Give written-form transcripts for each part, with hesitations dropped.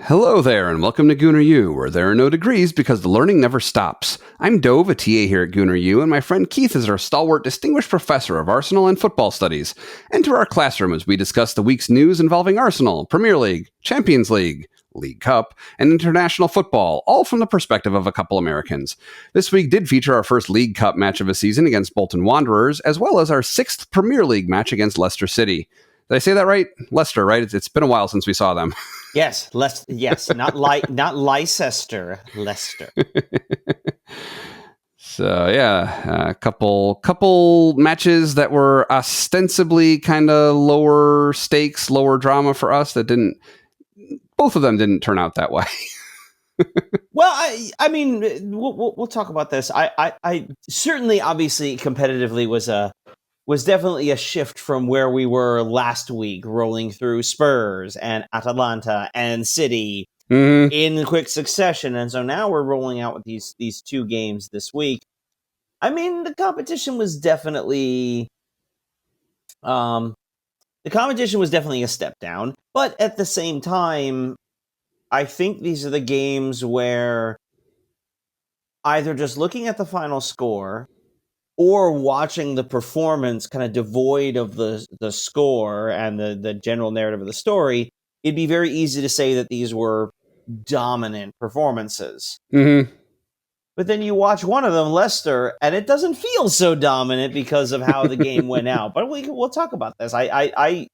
Hello there, and welcome to Gooner U, where there are no degrees because the learning never stops. I'm Dove, a TA here at Gooner U, and my friend Keith is our stalwart distinguished professor of Arsenal and football studies. Enter our classroom as we discuss the week's news involving Arsenal, Premier League, Champions League, League Cup, and international football, all from the perspective of a couple Americans. This week did feature our first League Cup match of the season against Bolton Wanderers, as well as our sixth Premier League match against Leicester City. Did I say that right? Leicester, right? It's been a while since we saw them. Yes, not Leicester, Leicester. So yeah, a couple matches that were ostensibly kind of lower stakes, lower drama for us. Both of them didn't turn out that way. Well, I mean, we'll talk about this. I certainly, obviously, competitively was definitely a shift from where we were last week, rolling through Spurs and Atalanta and City in quick succession. And so now we're rolling out with these two games this week. I mean, the competition was definitely a step down, but at the same time, I think these are the games where either just looking at the final score or watching the performance kind of devoid of the score and the general narrative of the story, it'd be very easy to say that these were dominant performances. Mm-hmm. But then you watch one of them, Leicester, and it doesn't feel so dominant because of how the game went out. But we'll talk about this. I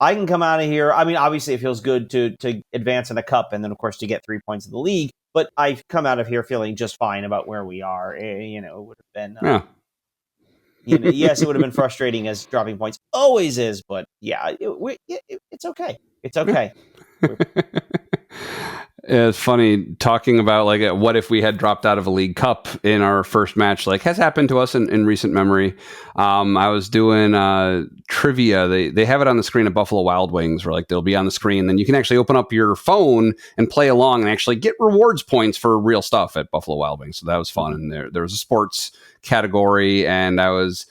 can come out of here. I mean, obviously it feels good to advance in a cup and then, of course, to get 3 points in the league. But I've come out of here feeling just fine about where we are. It would have been... yes, it would have been frustrating as dropping points always is, but yeah, it's okay. It's okay. It's funny talking about what if we had dropped out of a League Cup in our first match, has happened to us in recent memory. I was doing trivia. They have it on the screen at Buffalo Wild Wings where they'll be on the screen. Then you can actually open up your phone and play along and actually get rewards points for real stuff at Buffalo Wild Wings. So that was fun. And there was a sports category and I was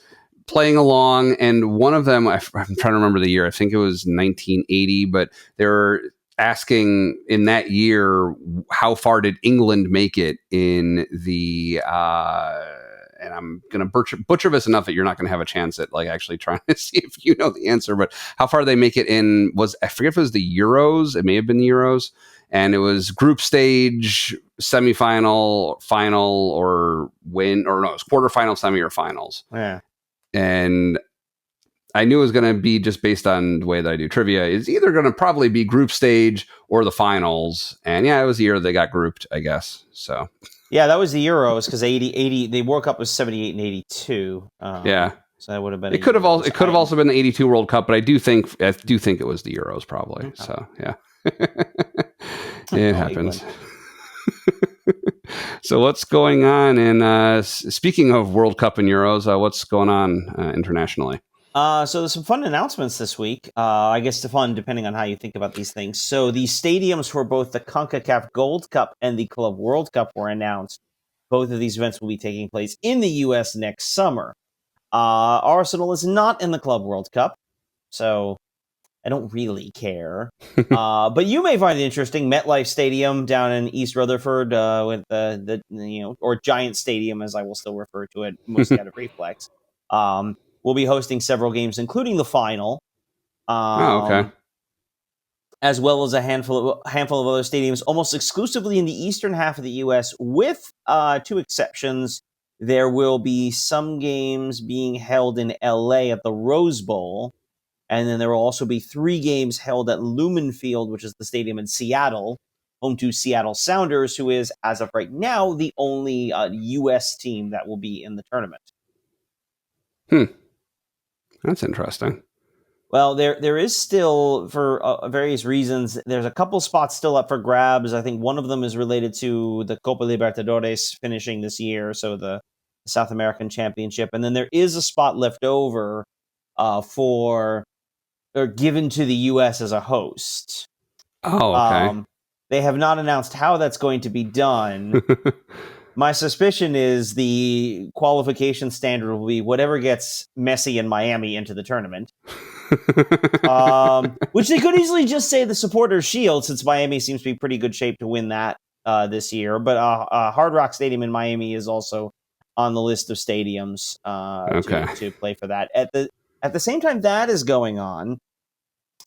playing along. And one of them, I'm trying to remember the year. I think it was 1980, but they were asking in that year, how far did England make it in the, and I'm going to butcher this enough that you're not going to have a chance at actually trying to see if you know the answer, but how far they make it in I forget if it was the Euros. It may have been the Euros. And it was group stage, semifinal, final, or win, or no, it was quarterfinal, semi, or finals. Yeah. And I knew it was going to be just based on the way that I do trivia. It's either going to probably be group stage or the finals. And yeah, it was the year they got grouped, I guess. So yeah, that was the Euros because 80 the World Cup was 78 and 82. Yeah. So that would have been. It could have also been the 82 World Cup, but I do think it was the Euros probably. Okay. So yeah. It happens. So what's going on? And speaking of World Cup and Euros, what's going on internationally? So there's some fun announcements this week. I guess fun depending on how you think about these things. So the stadiums for both the CONCACAF Gold Cup and the Club World Cup were announced. Both of these events will be taking place in the U.S. next summer. Arsenal is not in the Club World Cup, so I don't really care. But you may find it interesting. MetLife Stadium down in East Rutherford with or Giant Stadium, as I will still refer to it, mostly out of reflex. We'll be hosting several games, including the final. Okay. As well as a handful of other stadiums, almost exclusively in the eastern half of the U.S., with two exceptions. There will be some games being held in L.A. at the Rose Bowl, and then there will also be 3 games held at Lumen Field, which is the stadium in Seattle, home to Seattle Sounders, who is, as of right now, the only U.S. team that will be in the tournament. That's interesting. Well, there is still, for various reasons, there's a couple spots still up for grabs. I think one of them is related to the Copa Libertadores finishing this year, so the South American Championship. And then there is a spot left over given to the U.S. as a host. Oh, okay. They have not announced how that's going to be done. My suspicion is the qualification standard will be whatever gets Messi and Miami into the tournament. Which they could easily just say the Supporters Shield, since Miami seems to be pretty good shape to win that this year. But Hard Rock Stadium in Miami is also on the list of stadiums to play for that. At the same time that is going on,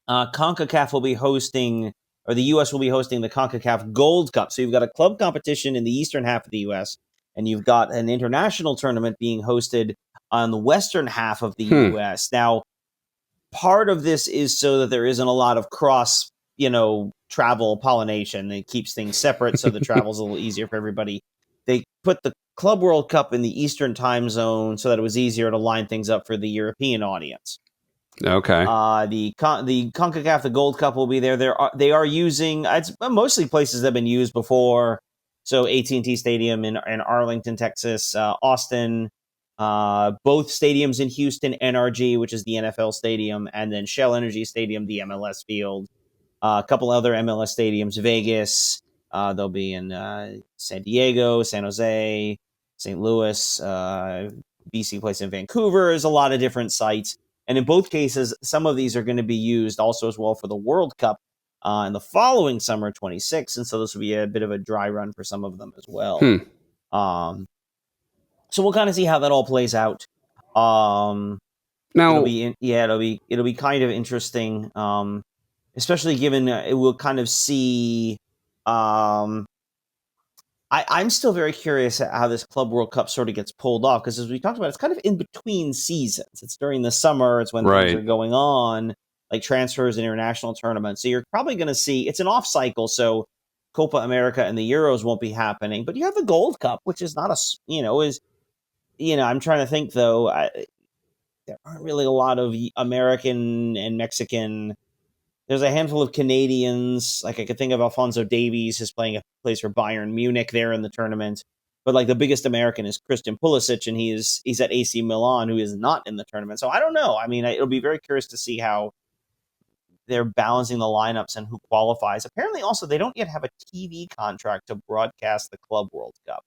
CONCACAF will be hosting, or the U.S. will be hosting the CONCACAF Gold Cup. So you've got a club competition in the eastern half of the U.S., and you've got an international tournament being hosted on the western half of the U.S. Now, part of this is so that there isn't a lot of cross, travel pollination. It keeps things separate so the travel's a little easier for everybody. They put the Club World Cup in the Eastern time zone so that it was easier to line things up for the European audience. Okay. The CONCACAF, the Gold Cup will be there. They are using, it's mostly places that have been used before. So AT&T Stadium in Arlington, Texas, Austin, both stadiums in Houston, NRG, which is the NFL stadium, and then Shell Energy Stadium, the MLS field. A couple other MLS stadiums, Vegas. They'll be in San Diego, San Jose, St. Louis, BC Place in Vancouver. There's a lot of different sites. And in both cases, some of these are going to be used also as well for the World Cup in the following summer, 26. And so this will be a bit of a dry run for some of them as well. So we'll kind of see how that all plays out. Now, it'll be kind of interesting, especially given we'll kind of see. I'm still very curious at how this Club World Cup sort of gets pulled off, because as we talked about, it's kind of in between seasons. It's during the summer. It's when things are going on, like transfers and international tournaments. So you're probably going to see it's an off cycle. So Copa America and the Euros won't be happening, but you have the Gold Cup, which is not I'm trying to think though. There aren't really a lot of American and Mexican. There's a handful of Canadians. Like I could think of Alphonso Davies is plays for Bayern Munich there in the tournament. But like the biggest American is Christian Pulisic, and he's at AC Milan, who is not in the tournament. So I don't know. I mean, it'll be very curious to see how they're balancing the lineups and who qualifies. Apparently, also they don't yet have a TV contract to broadcast the Club World Cup.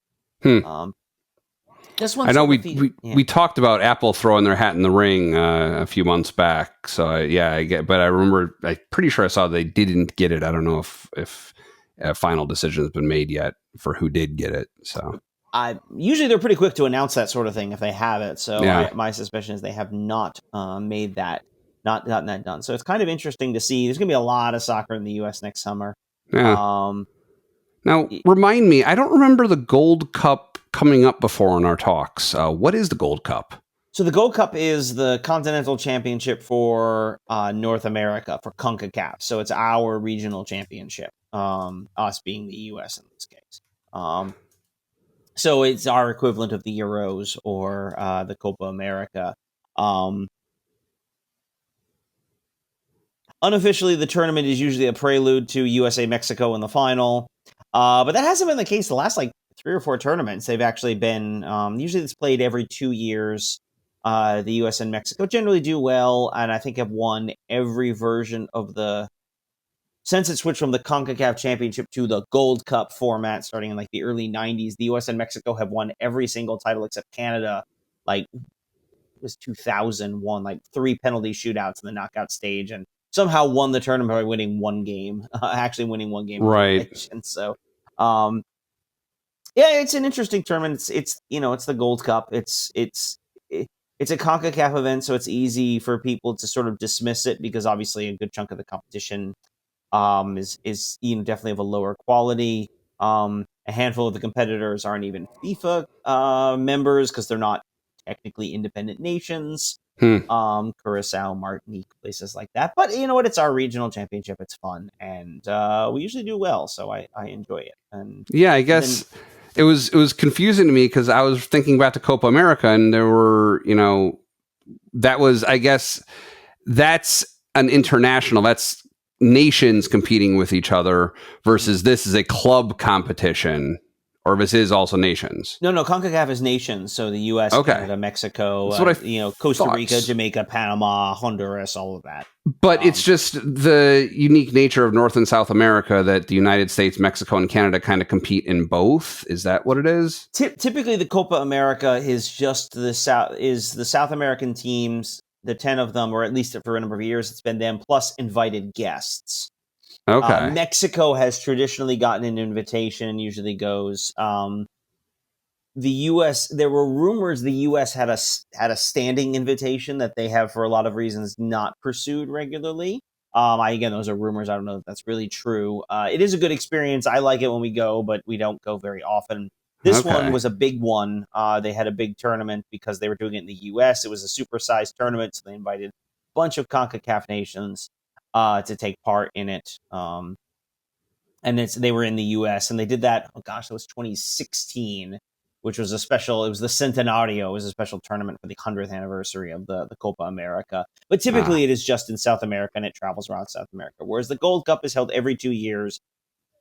I know we talked about Apple throwing their hat in the ring a few months back. So but I remember, I'm pretty sure I saw they didn't get it. I don't know if a final decision has been made yet for who did get it. So usually they're pretty quick to announce that sort of thing if they have it. So my suspicion is they have not made that, not gotten that done. So it's kind of interesting to see. There's going to be a lot of soccer in the U.S. next summer. Yeah. Now, remind me, I don't remember the Gold Cup coming up before in our talks. What is the Gold Cup? So the Gold Cup is the continental championship for North America, for CONCACAF. So it's our regional championship, us being the U.S. in this case. So it's our equivalent of the Euros or the Copa America. Unofficially, the tournament is usually a prelude to USA-Mexico in the final. But that hasn't been the case the last 3 or 4 tournaments. They've actually been, usually it's played every 2 years. The US and Mexico generally do well, and I think have won every version of since it switched from the CONCACAF Championship to the Gold Cup format starting in the early 90s. The US and Mexico have won every single title except Canada. It was 2001, 3 penalty shootouts in the knockout stage, and somehow won the tournament by winning one game, winning one game. Right. And so, it's an interesting tournament. It's the Gold Cup. It's a CONCACAF event, so it's easy for people to sort of dismiss it because obviously a good chunk of the competition is definitely of a lower quality. A handful of the competitors aren't even FIFA members because they're not technically independent nations. Curacao, Martinique, places like that. But you know what? It's our regional championship. It's fun, and we usually do well, so I enjoy it. And I guess it was confusing to me because I was thinking back to Copa America, and there were that was, I guess, that's an international. That's nations competing with each other versus this is a club competition. Or this is also nations. No, CONCACAF is nations. So the U.S., Canada, Mexico, Costa Rica, Jamaica, Panama, Honduras, all of that. But it's just the unique nature of North and South America that the United States, Mexico, and Canada kind of compete in both. Is that what it is? Typically, the Copa America is just the South American teams the 10 of them, or at least for a number of years, it's been them plus invited guests. Okay. Mexico has traditionally gotten an invitation, usually goes. The U.S. There were rumors the U.S. had a standing invitation that they have, for a lot of reasons, not pursued regularly. Again, those are rumors. I don't know if that's really true. It is a good experience. I like it when we go, but we don't go very often. This one was a big one. They had a big tournament because they were doing it in the U.S. It was a supersized tournament, so they invited a bunch of CONCACAF nations to take part in it. And they were in the U.S. and they did that. Oh gosh, that was 2016, which was a special. It was the Centenario. It was a special tournament for the 100th anniversary of the Copa America. But typically, it is just in South America and it travels around South America. Whereas the Gold Cup is held every 2 years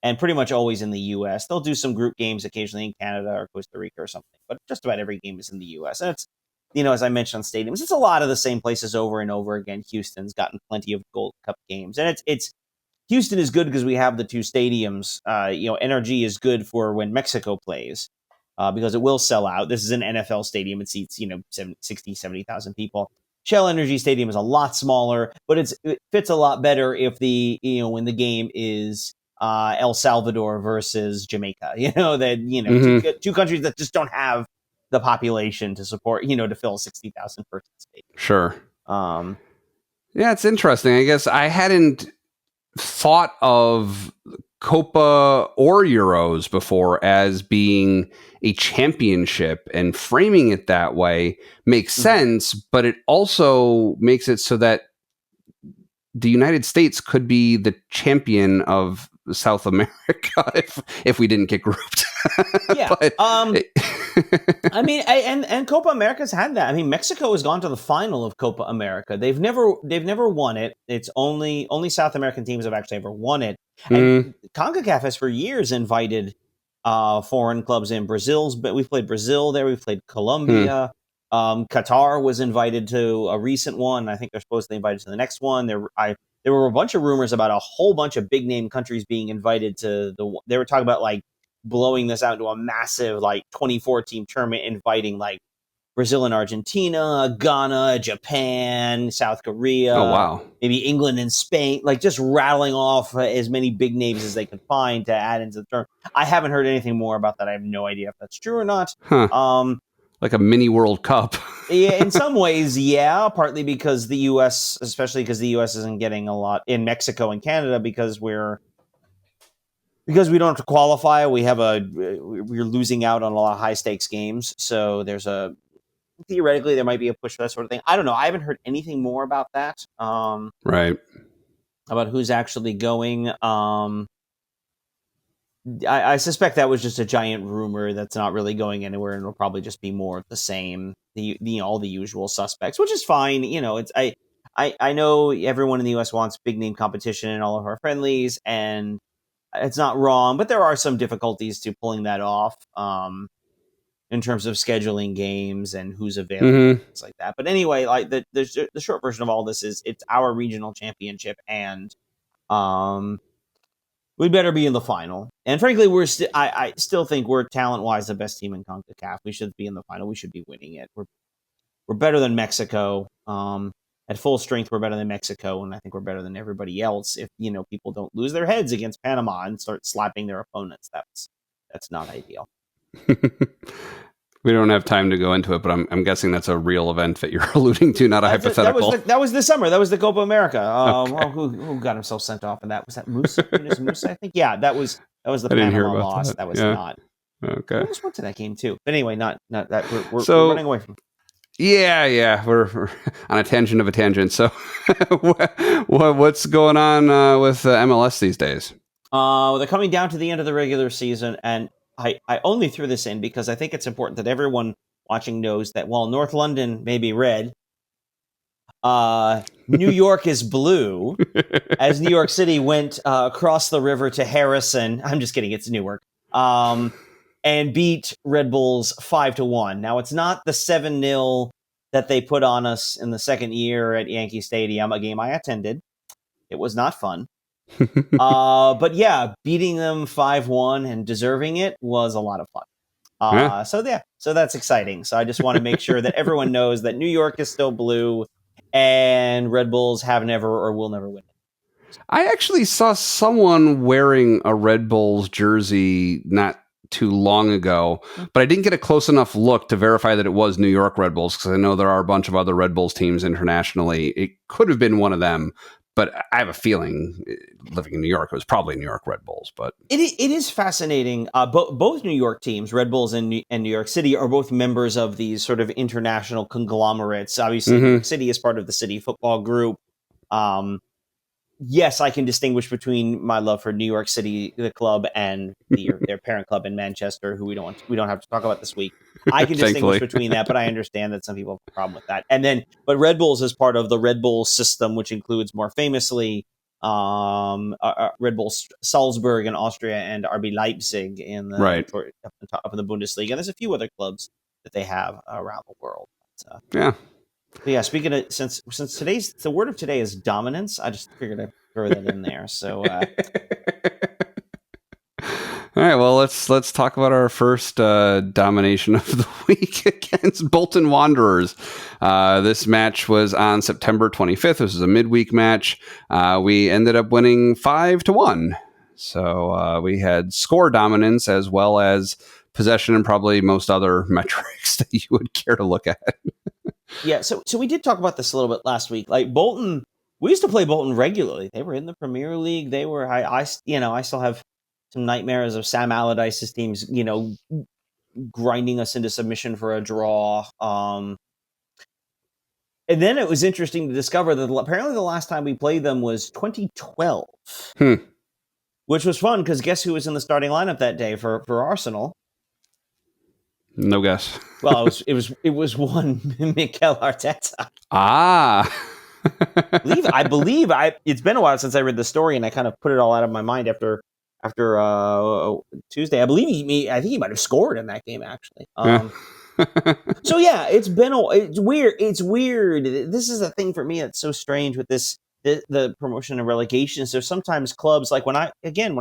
and pretty much always in the U.S. They'll do some group games occasionally in Canada or Costa Rica or something, but just about every game is in the U.S. And it's, as I mentioned on stadiums, it's a lot of the same places over and over again. Houston's gotten plenty of Gold Cup games, and it's Houston is good because we have the two stadiums. NRG is good for when Mexico plays because it will sell out. This is an NFL stadium. It seats, 60, 70,000 people. Shell Energy Stadium is a lot smaller, but it fits a lot better if when the game is El Salvador versus Jamaica. Two countries that just don't have the population to support, to fill a 60,000 person stadium. Sure. Yeah, it's interesting. I guess I hadn't thought of Copa or Euros before as being a championship, and framing it that way makes sense, but it also makes it so that the United States could be the champion of South America if we didn't get grouped. Yeah. And Copa America's had that. I mean, Mexico has gone to the final of Copa America. They've never won it. It's only South American teams have actually ever won it. And CONCACAF has for years invited foreign clubs in. But we've played Brazil there. We've played Colombia. Qatar was invited to a recent one. I think they're supposed to be invited to the next one. There were a bunch of rumors about a whole bunch of big name countries being invited to they were talking about blowing this out into a massive 24-team tournament, inviting Brazil and Argentina, Ghana, Japan, South Korea. Oh, wow. Maybe England and Spain, just rattling off as many big names as they could find to add into the tournament. I haven't heard anything more about that. I have no idea if that's true or not. Like a mini World Cup. Yeah, in some ways, yeah. Partly because the U.S., especially because the U.S. isn't getting a lot in Mexico and Canada because we don't have to qualify. We're losing out on a lot of high stakes games. So theoretically there might be a push for that sort of thing. I don't know. I haven't heard anything more about that. Right. About who's actually going. I suspect that was just a giant rumor that's not really going anywhere, and it'll probably just be more of the same. All the usual suspects, which is fine. I know everyone in the U.S. wants big name competition in all of our friendlies, and it's not wrong, but there are some difficulties to pulling that off in terms of scheduling games and who's available, things like that. But anyway, the short version of all this is it's our regional championship, and we better be in the final. And frankly, I still think we're talent-wise the best team in CONCACAF. We should be in the final. We should be winning it. We're better than Mexico. At full strength, we're better than Mexico, and I think we're better than everybody else. If people don't lose their heads against Panama and start slapping their opponents, that's not ideal. We don't have time to go into it, but I'm guessing that's a real event that you're alluding to, not a hypothetical. That was this summer. That was the Copa America. Okay. Who got himself sent off in that? Was that Moose? Moose, I think. Yeah, that was the Panama loss. That was not. Okay. I almost went to that game too. But anyway, not that. We're running away from. Yeah, we're on a tangent of a tangent. So, what's going on with MLS these days? They're coming down to the end of the regular season, and I only threw this in because I think it's important that everyone watching knows that while North London may be red, New York is blue, as New York City went across the river to Harrison. I'm just kidding. It's Newark. And beat Red Bulls 5-1. Now, it's not the 7-0 that they put on us in the second year at Yankee Stadium, a game I attended. It was not fun. But yeah, beating them 5-1 and deserving it was a lot of fun. So that's exciting. So I just want to make sure that everyone knows that New York is still blue and Red Bulls have never or will never win. I actually saw someone wearing a Red Bulls jersey not too long ago, but I didn't get a close enough look to verify that it was New York Red Bulls, because I know there are a bunch of other Red Bulls teams internationally. It could have been one of them, but I have a feeling, living in New York, it was probably New York Red Bulls. But it is fascinating. Both New York teams, Red Bulls and New York City, are both members of these sort of international conglomerates. Obviously, New York City is part of the City Football Group. Yes, I can distinguish between my love for New York City, the club, and their parent club in Manchester, who we don't have to talk about this week. I can distinguish between that, but I understand that some people have a problem with that. But Red Bulls is part of the Red Bull system, which includes more famously Red Bull Salzburg in Austria and RB Leipzig in the up in the Bundesliga. And there's a few other clubs that they have around the world. Yeah. But yeah, speaking of, since today's the word of today is dominance, I just figured I'd throw that in there. So all right, well, let's talk about our first domination of the week against Bolton Wanderers. This match was on September 25th. This was a midweek match. We ended up winning 5-1. So we had score dominance as well as possession and probably most other metrics that you would care to look at. Yeah, so we did talk about this a little bit last week. Like Bolton, we used to play Bolton regularly. They were in the Premier League. They were I still have some nightmares of Sam Allardyce's teams, grinding us into submission for a draw. And then it was interesting to discover that apparently the last time we played them was 2012, which was fun because guess who was in the starting lineup that day for Arsenal? No guess. Well, it was one Mikel Arteta. Ah. I believe it's been a while since I read the story, and I kind of put it all out of my mind after Tuesday. I think he might have scored in that game actually. So yeah, it's weird. It's weird. This is a thing for me that's so strange with the promotion and relegation. So sometimes clubs, like when I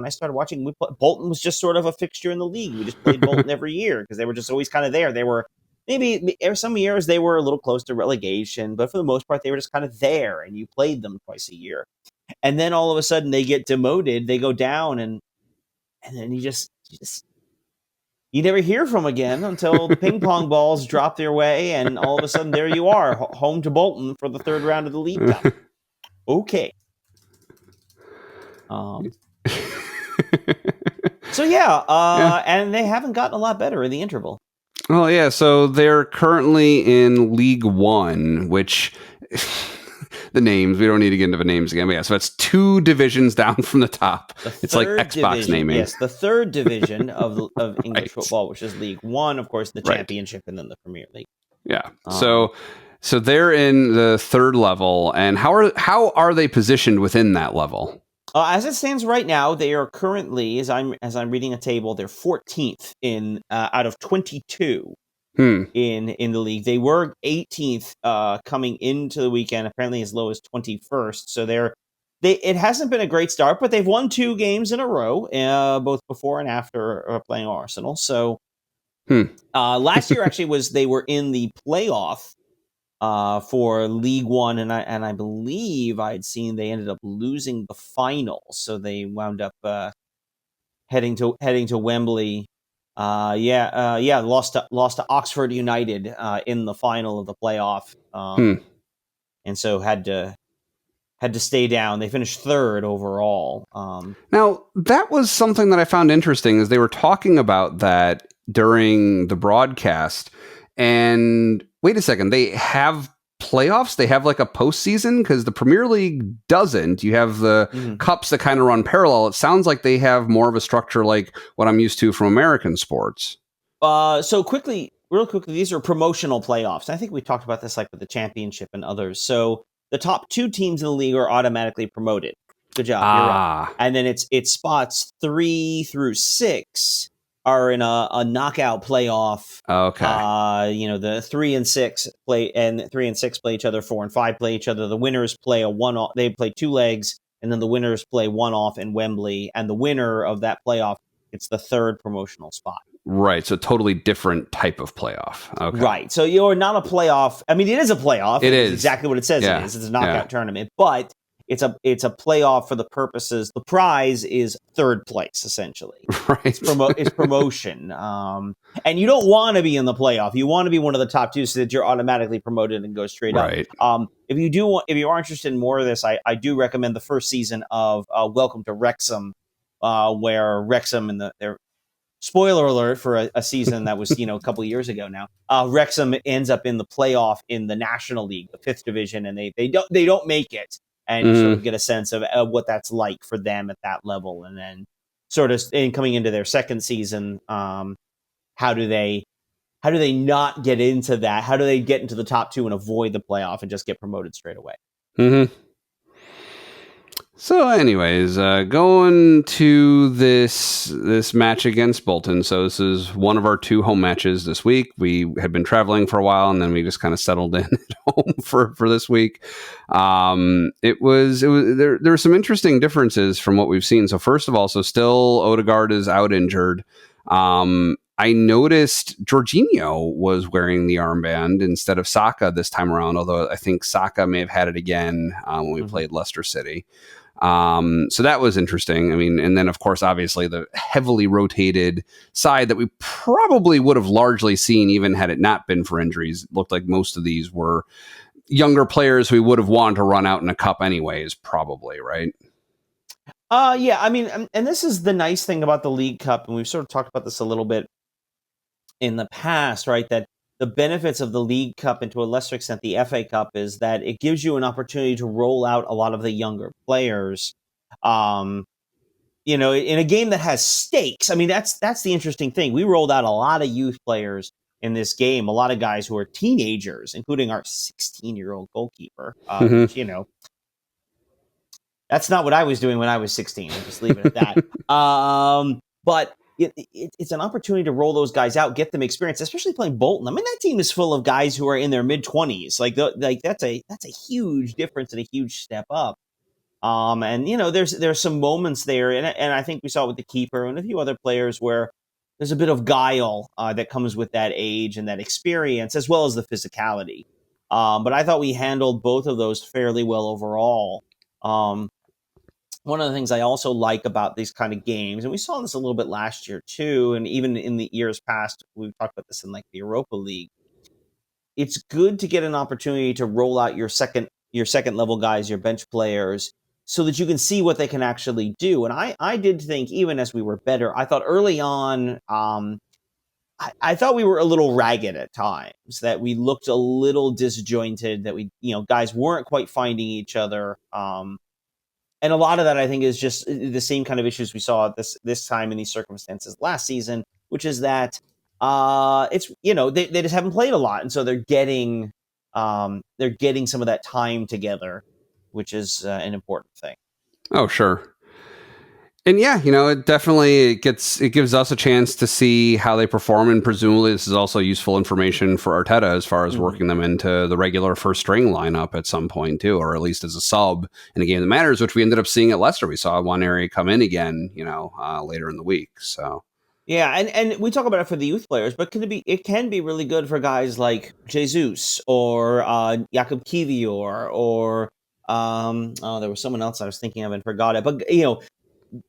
started watching, Bolton was just sort of a fixture in the league. We just played Bolton every year because they were just always kind of there. They were maybe some years they were a little close to relegation, but for the most part they were just kind of there, and you played them twice a year. And then all of a sudden they get demoted, they go down, and then you never hear from again until the ping pong balls drop their way, and all of a sudden there you are, home to Bolton for the third round of the League Cup. Okay. So yeah, and they haven't gotten a lot better in the interval. Well, yeah, so they're currently in League One, which the names, we don't need to get into the names again, but yeah, so that's 2 divisions down from the top. It's like Xbox division, naming. Yes, the third division of English football, which is League One, of course, the Championship, and then the Premier League. Yeah. So they're in the third level, and how are they positioned within that level? As it stands right now, they are currently, as I'm reading a table, they're 14th in out of 22 in the league. They were 18th coming into the weekend, apparently as low as 21st. So it hasn't been a great start, but they've won 2 games in a row, both before and after playing Arsenal. So last year actually they were in the playoff for League One, and I believe I'd seen they ended up losing the final, so they wound up heading to Wembley. Lost to Oxford United in the final of the playoff, and so had to stay down. They finished 3rd overall. Now that was something that I found interesting, is they were talking about that during the broadcast. And wait a second, they have playoffs? They have like a postseason? Because the Premier League doesn't. You have the cups that kind of run parallel. It sounds like they have more of a structure like what I'm used to from American sports. So real quickly, these are promotional playoffs. I think we talked about this like with the Championship and others. So the top 2 teams in the league are automatically promoted. Good job. You're right. And then it's spots 3 through 6 are in a knockout playoff. Okay. The 3 and 6 play, and 3 and 6 play each other. 4 and 5 play each other. The winners play a one-off. They play 2 legs, and then the winners play one-off in Wembley. And the winner of that playoff gets the 3rd promotional spot. Right. So totally different type of playoff. Okay. Right. So you're not a playoff. I mean, it is a playoff. It is exactly what it says yeah. it is. It's a knockout tournament, but it's a playoff for the purposes. The prize is third place, essentially. Right. It's promotion. And you don't want to be in the playoff. You want to be one of the top two so that you're automatically promoted and go straight right. up. If you are interested in more of this, I do recommend the first season of Welcome to Wrexham, where Wrexham and their spoiler alert for a season that was, a couple of years ago now. Wrexham ends up in the playoff in the National League, the 5th division, and they don't make it, and you sort of get a sense of what that's like for them at that level, and then sort of coming into their second season, how do they not get into that? How do they get into the top two and avoid the playoff and just get promoted straight away? Mm-hmm. So, anyways, going to this match against Bolton. So this is one of our 2 home matches this week. We had been traveling for a while, and then we just kind of settled in at home for this week. There were some interesting differences from what we've seen. So first of all, still Odegaard is out injured. I noticed Jorginho was wearing the armband instead of Saka this time around, although I think Saka may have had it again when we played Leicester City. So that was interesting. I mean, and then of course, obviously the heavily rotated side that we probably would have largely seen even had it not been for injuries. It looked like most of these were younger players we would have wanted to run out in a cup anyways, probably, right? Yeah, I mean, and this is the nice thing about the League Cup, and we've sort of talked about this a little bit in the past, right? That the benefits of the League Cup, and to a lesser extent the FA Cup, is that it gives you an opportunity to roll out a lot of the younger players, in a game that has stakes. I mean, that's the interesting thing. We rolled out a lot of youth players in this game, a lot of guys who are teenagers, including our 16-year-old goalkeeper, which, that's not what I was doing when I was 16. I'll just leave it at that. But it's an opportunity to roll those guys out, get them experience, especially playing Bolton. I mean, that team is full of guys who are in their mid-20s. Like that's a huge difference and a huge step up. And there's some moments there, and I think we saw it with the keeper and a few other players where there's a bit of guile that comes with that age and that experience, as well as the physicality. But I thought we handled both of those fairly well overall. One of the things I also like about these kind of games, and we saw this a little bit last year too, and even in the years past, we've talked about this in like the Europa League. It's good to get an opportunity to roll out your second level guys, your bench players, so that you can see what they can actually do. And I did think, even as we were better, I thought early on, I thought we were a little ragged at times, that we looked a little disjointed, that we, guys weren't quite finding each other. And a lot of that, I think, is just the same kind of issues we saw this time in these circumstances last season, which is that it's they just haven't played a lot, and so they're getting some of that time together, which is an important thing. Oh, sure. And yeah, it definitely gives us a chance to see how they perform, and presumably this is also useful information for Arteta as far as working them into the regular first string lineup at some point too, or at least as a sub in a game that matters, which we ended up seeing at Leicester. We saw one area come in again, later in the week. So yeah, and we talk about it for the youth players, but it can be really good for guys like Jesus or Jakub Kivior or there was someone else I was thinking of and forgot it, but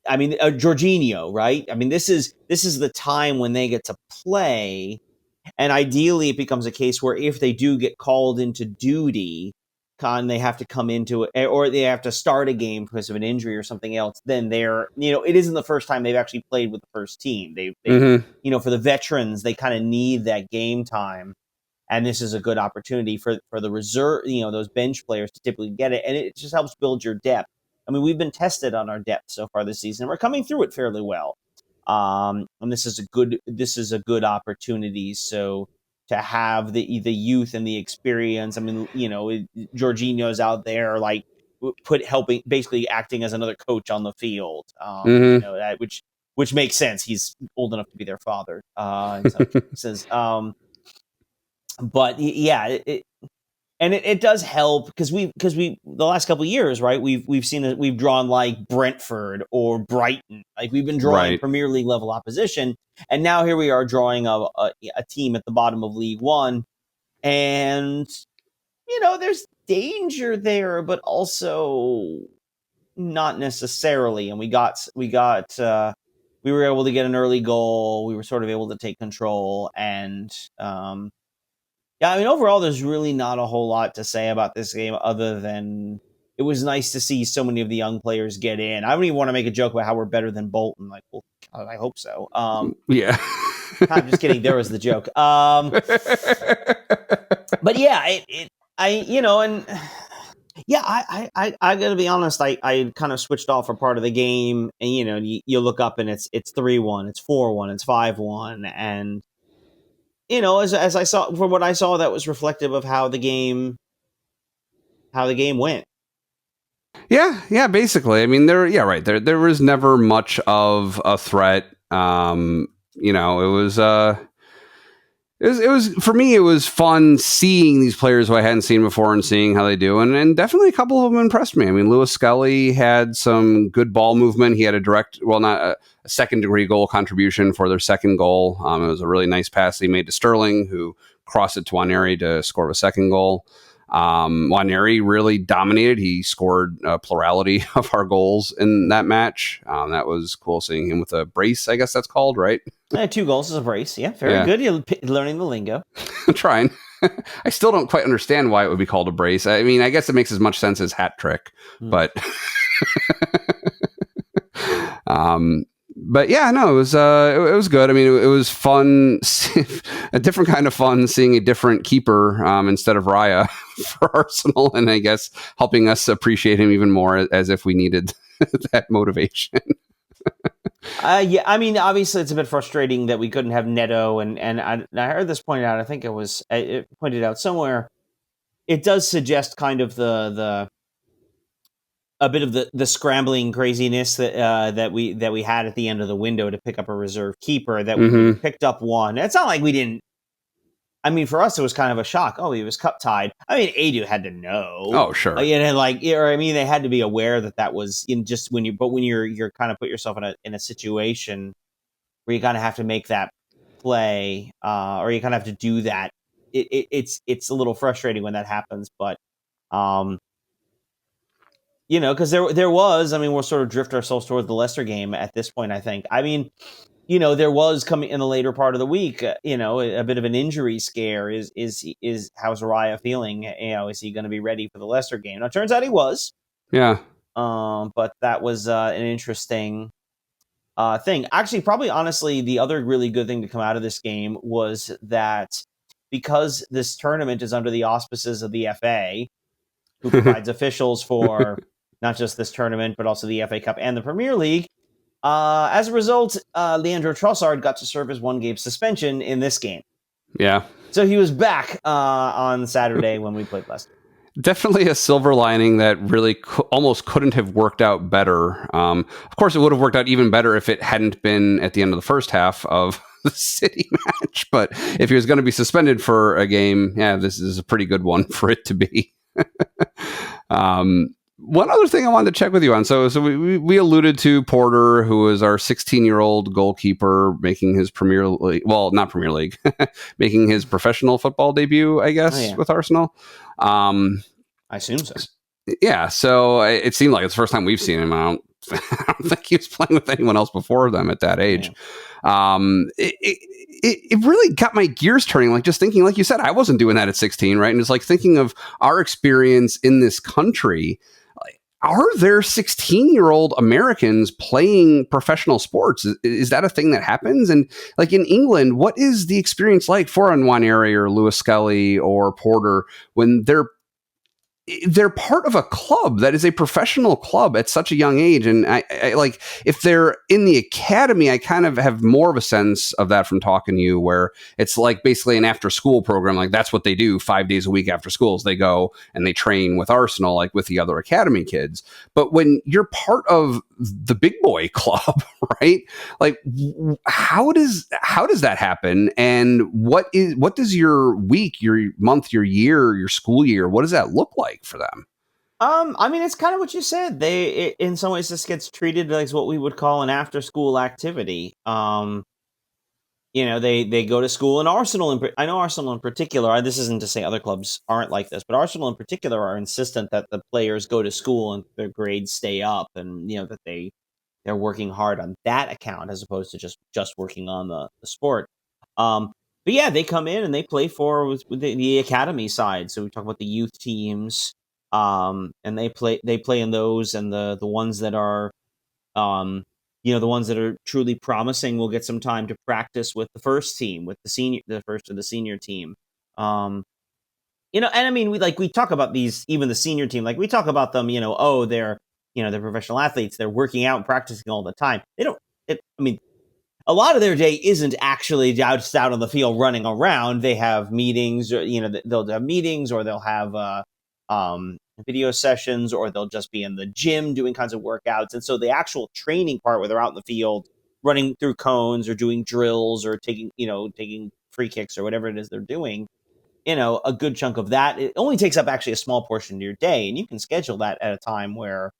I mean, Jorginho, right? I mean, this is the time when they get to play, and ideally it becomes a case where if they do get called into duty, they have to come into it, or they have to start a game because of an injury or something else, then it isn't the first time they've actually played with the first team. They for the veterans, they kind of need that game time. And this is a good opportunity for the reserve, those bench players to typically get it. And it just helps build your depth. I mean, we've been tested on our depth so far this season. We're coming through it fairly well. And this is a good opportunity. So to have the youth and the experience, I mean, Jorginho's out there, like helping, basically acting as another coach on the field, which makes sense. He's old enough to be their father. In some cases. But yeah, And it does help because we the last couple of years, right? We've seen that we've drawn like Brentford or Brighton, like we've been drawing Right. Premier League level opposition, and now here we are drawing a team at the bottom of League One, and there's danger there, but also not necessarily. And we were able to get an early goal. We were sort of able to take control, and yeah, I mean, overall, there's really not a whole lot to say about this game other than it was nice to see so many of the young players get in. I don't even want to make a joke about how we're better than Bolton. Like, well, God, I hope so. Yeah. I'm just kidding. There was the joke. But yeah, I gotta be honest. I kind of switched off for part of the game, and you look up and it's 3-1, it's 4-1, it's 5-1, and as I saw, from what I saw, that was reflective of how the game went. Yeah, basically. I mean, there was never much of a threat. It was for me. It was fun seeing these players who I hadn't seen before and seeing how they do, and definitely a couple of them impressed me. I mean, Lewis Scully had some good ball movement. He had not a second degree goal contribution for their second goal. It was a really nice pass he made to Sterling, who crossed it to Waneri to score a second goal. Waneri really dominated. He scored a plurality of our goals in that match. That was cool seeing him with a brace, I guess that's called, right? 2 goals is a brace. Yeah, very good. You're learning the lingo. I'm trying. I still don't quite understand why it would be called a brace. I mean, I guess it makes as much sense as hat trick, but but yeah, no, it was good. I mean, it was fun, a different kind of fun seeing a different keeper instead of Raya for Arsenal, and I guess helping us appreciate him even more as if we needed that motivation. Yeah, I mean, obviously it's a bit frustrating that we couldn't have Neto, and I heard this pointed out. I think it pointed out somewhere. It does suggest kind of a bit of the scrambling craziness that we had at the end of the window to pick up a reserve keeper. That we picked up one. It's not like we didn't. I mean, for us, it was kind of a shock. Oh, he was cup tied. I mean, Adu had to know. Oh, sure. They had to be aware that was in just when you're kind of put yourself in a situation where you kind of have to make that play, or you kind of have to do that. It's a little frustrating when that happens, but because there was. I mean, we'll sort of drift ourselves towards the Leicester game at this point, I think. I mean, there was coming in the later part of the week, a bit of an injury scare. Is how's Raya feeling? Is he going to be ready for the Leicester game? Now, it turns out he was. Yeah. But that was an interesting thing. Actually, probably honestly, the other really good thing to come out of this game was that because this tournament is under the auspices of the FA, who provides officials for not just this tournament, but also the FA Cup and the Premier League. As a result, Leandro Trossard got to serve his 1-game suspension in this game. Yeah. So he was back on Saturday when we played Leicester. Definitely a silver lining that really almost couldn't have worked out better. Of course, it would have worked out even better if it hadn't been at the end of the first half of the City match. But if he was going to be suspended for a game, yeah, this is a pretty good one for it to be. One other thing I wanted to check with you on. So we alluded to Porter, who is our 16-year-old goalkeeper making his Premier League, well, not Premier League, making his professional football debut, I guess, with Arsenal. I assume so. Yeah, so it seemed like it's the first time we've seen him. I don't think he was playing with anyone else before them at that age. Yeah. It really got my gears turning, like just thinking, like you said, I wasn't doing that at 16, right? And it's like thinking of our experience in this country. Are there 16-year-old Americans playing professional sports? Is that a thing that happens? And like in England, what is the experience like for a Waneri or Lewis Scully or Porter when they're part of a club that is a professional club at such a young age? And I like, if they're in the academy, I kind of have more of a sense of that from talking to you, where it's like basically an after school program. Like that's what they do 5 days a week after schools. They go and they train with Arsenal, like with the other academy kids. But when you're part of the big boy club, right? Like, how does that happen? And what does your week, your month, your year, your school year, what does that look like for them? I mean, it's kind of what you said. In some ways, this gets treated like what we would call an after-school activity. They go to school, and Arsenal. I know Arsenal in particular. This isn't to say other clubs aren't like this, but Arsenal in particular are insistent that the players go to school and their grades stay up, and that they're working hard on that account as opposed to just working on the sport. But yeah, they come in and they play with the academy side. So we talk about the youth teams, and they play in those, and the ones that are the ones that are truly promising will get some time to practice with the first team, with the first or the senior team. And I mean, we talk about these, even the senior team, like we talk about them, they're professional athletes. They're working out and practicing all the time. I mean, a lot of their day isn't actually just out on the field running around. They have meetings, or they'll have meetings, or they'll have video sessions, or they'll just be in the gym doing kinds of workouts. And so the actual training part, where they're out in the field running through cones or doing drills or taking free kicks or whatever it is they're doing, a good chunk of that, it only takes up actually a small portion of your day, and you can schedule that at a time where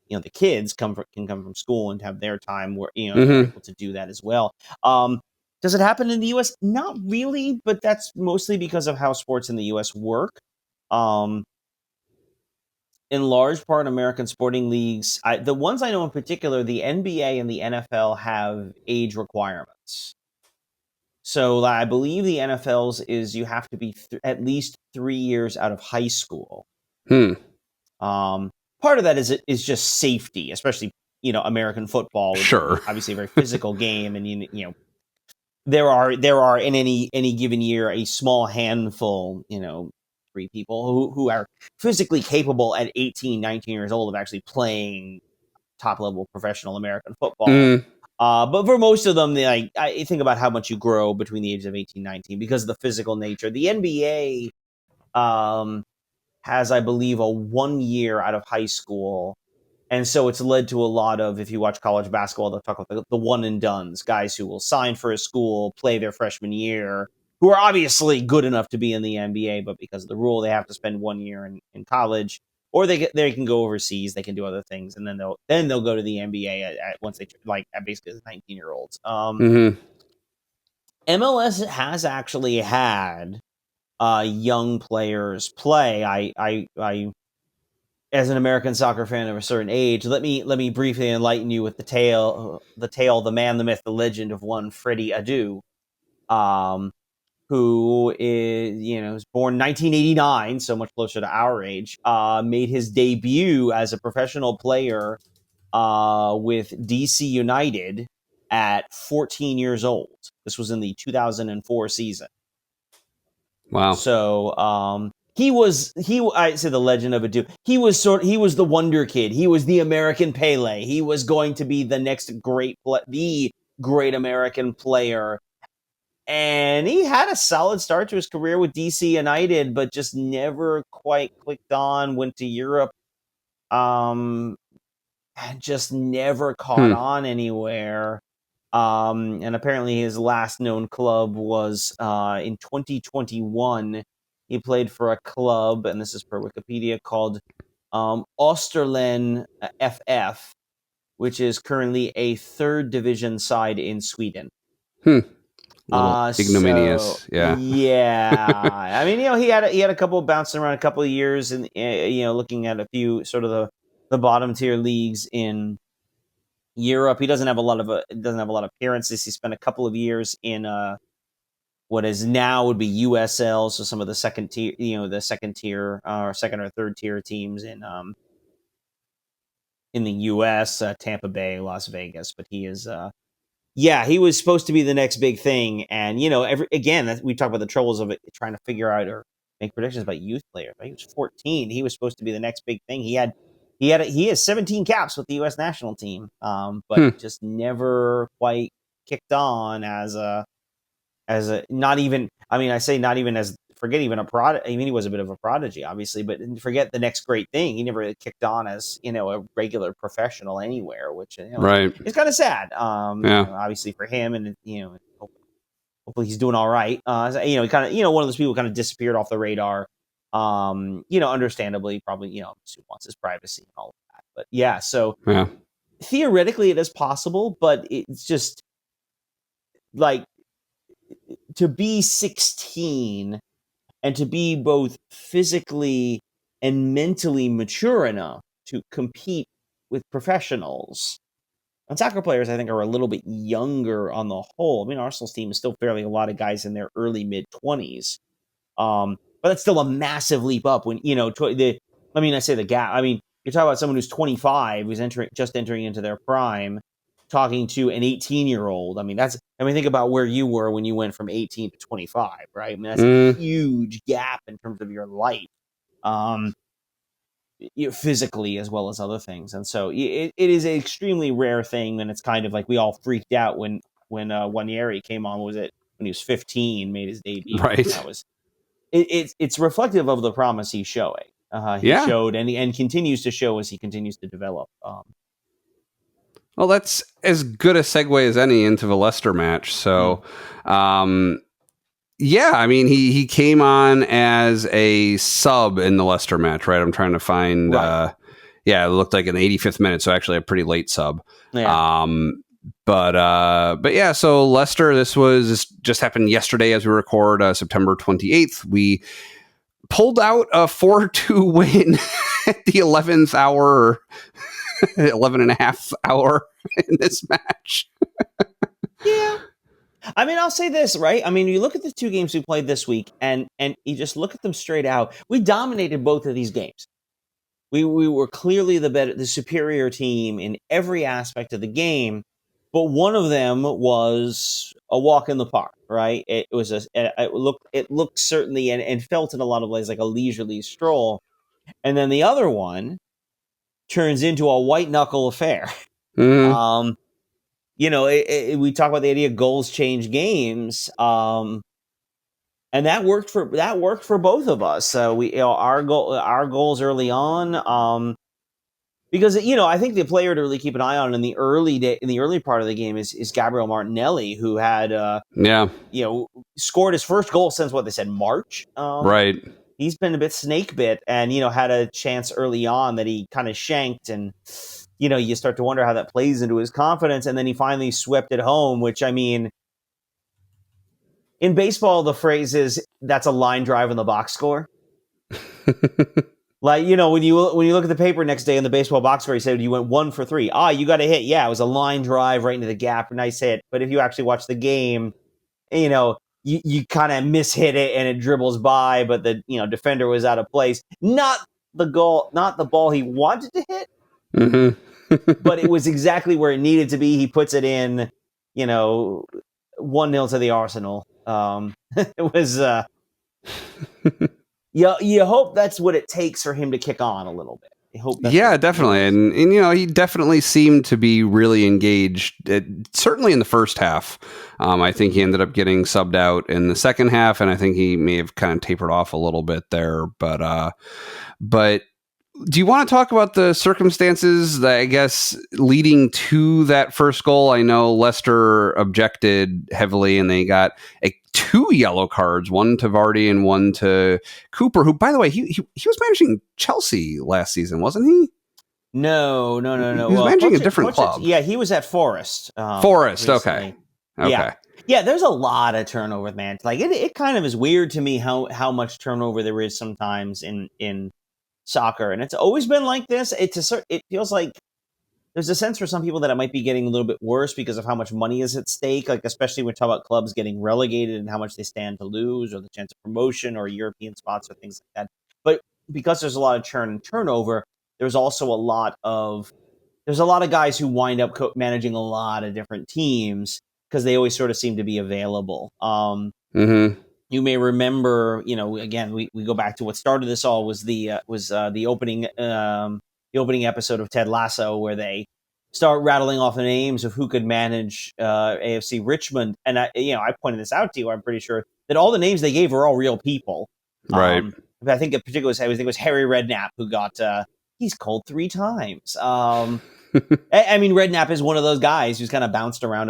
the kids can come from school and have their time where they're able to do that as well. Does it happen in the U.S.? Not really, but that's mostly because of how sports in the U.S. work. In large part, American sporting leagues, the ones I know in particular, the NBA and the NFL have age requirements. So I believe the NFL's is you have to be at least 3 years out of high school. Part of that is just safety, especially American football. Sure, obviously a very physical game, and there are in any given year a small handful, 3 people who are physically capable at 18, 19 years old of actually playing top level professional American football. But for most of them, I think about how much you grow between the ages of 18 and 19 because of the physical nature. The NBA has, I believe, a 1 year out of high school. And so it's led to a lot of, if you watch college basketball, they'll talk about the one and dones, guys who will sign for a school, play their freshman year, who are obviously good enough to be in the NBA, but because of the rule, they have to spend 1 year in college. Or they can go overseas, they can do other things, and then they'll go to the NBA once they basically as 19-year-olds. MLS has actually had young players play. I as an American soccer fan of a certain age, let me briefly enlighten you with the tale, the man, the myth, the legend of one Freddy Adu, who was born 1989, so much closer to our age, made his debut as a professional player with DC United at 14 years old. This was in the 2004 season. Wow. So I say the legend of Adu. He was the wonder kid. He was the American Pele. He was going to be the next the great American player. And he had a solid start to his career with DC United, but just never quite clicked on, went to Europe, and just never caught on anywhere. And apparently his last known club was in 2021. He played for a club, and this is per Wikipedia, called Österlen FF, which is currently a 3rd division side in Sweden. Ignominious, yeah. Yeah. I mean, he had a couple bouncing around a couple of years, and looking at a few sort of the bottom tier leagues in Europe. He doesn't have a lot of appearances. He spent a couple of years in what is now would be USL, so some of the second tier, or second or third tier teams in the US, Tampa Bay, Las Vegas. But he is he was supposed to be the next big thing, and we talk about the troubles of it, trying to figure out or make predictions about youth players. He was 14. He was supposed to be the next big thing. He has 17 caps with the U.S. national team, but just never quite kicked on as a not even. I mean, I say not even as forget even a prodigy. I mean, he was a bit of a prodigy, obviously, but forget the next great thing. He never really kicked on as, a regular professional anywhere, which, Right. it's kind of sad. Yeah. Obviously for him, and, hopefully he's doing all right. He kind of, one of those people kind of disappeared off the radar. Understandably, probably, he wants his privacy and all of that. But yeah, so Yeah. theoretically it is possible, but it's just like to be 16 and to be both physically and mentally mature enough to compete with professionals. And soccer players, I think, are a little bit younger on the whole. I mean, Arsenal's team is still fairly a lot of guys in their early mid-20s. But that's still a massive leap up when, I say the gap. I mean, you're talking about someone who's 25, who's just entering into their prime, talking to an 18-year-old. I mean, think about where you were when you went from 18 to 25, right? I mean, that's a huge gap in terms of your life. Physically as well as other things, and so it is an extremely rare thing. And it's kind of like we all freaked out when Wanderers came on. Was it when he was 15, made his debut? Right. That was it's reflective of the promise he's showing. He showed and continues to show as he continues to develop. Well, that's as good a segue as any into the Leicester match. So, yeah, I mean, he came on as a sub in the Leicester match, right? I'm trying to find, Right. it looked like an 85th minute, so actually a pretty late sub. Yeah. But yeah, so Leicester, this just happened yesterday as we record, September 28th. We pulled out a 4-2 win at the 11th hour, 11 and a half hour in this match. Yeah. I mean, I'll say this, right? I mean, you look at the two games we played this week, and you just look at them straight out. We dominated both of these games. We were clearly the superior team in every aspect of the game, but one of them was a walk in the park, right? It looked certainly and felt in a lot of ways like a leisurely stroll, and then the other one turns into a white knuckle affair. Mm-hmm. We talk about the idea of goals change games, and that worked for both of us. So our goals early on, because I think the player to really keep an eye on in the early part of the game is Gabriel Martinelli, who had scored his first goal since what they said March. Right. He's been a bit snake bit, and had a chance early on that he kind of shanked, and you start to wonder how that plays into his confidence, and then he finally swept it home, which, I mean, in baseball, the phrase is that's a line drive in the box score. Like, when you look at the paper next day in the baseball box score, he said you went 1 for 3. You got a hit. Yeah, it was a line drive right into the gap. Nice hit. But if you actually watch the game, you kind of mishit it and it dribbles by, but the defender was out of place. Not the ball he wanted to hit. Mm-hmm. But it was exactly where it needed to be. He puts it in, 1-0 to the Arsenal. It was, you hope that's what it takes for him to kick on a little bit. I hope that's definitely. And he definitely seemed to be really engaged, certainly in the first half. I think he ended up getting subbed out in the second half, and I think he may have kind of tapered off a little bit there. But do you want to talk about the circumstances that, I guess, leading to that first goal? I know Leicester objected heavily, and they got 2 yellow cards, one to Vardy and one to Cooper, who, by the way, he was managing Chelsea last season, wasn't he? No. He was managing a different club. Yeah, he was at Forest. Forest, recently. Okay. Yeah, there's a lot of turnover, man. Like, it kind of is weird to me how much turnover there is sometimes in soccer, and it's always been like this. It feels like there's a sense for some people that it might be getting a little bit worse because of how much money is at stake, like especially when we talk about clubs getting relegated and how much they stand to lose, or the chance of promotion or European spots or things like that. But because there's a lot of churn and turnover, there's also a lot of guys who wind up managing a lot of different teams because they always sort of seem to be available. You may remember, again, we go back to what started this all was the opening episode of Ted Lasso, where they start rattling off the names of who could manage AFC Richmond. And I pointed this out to you. I'm pretty sure that all the names they gave were all real people. Right. But I think in particular, I think it was Harry Redknapp who got he's cold 3 times. I mean, Redknapp is one of those guys who's kind of bounced around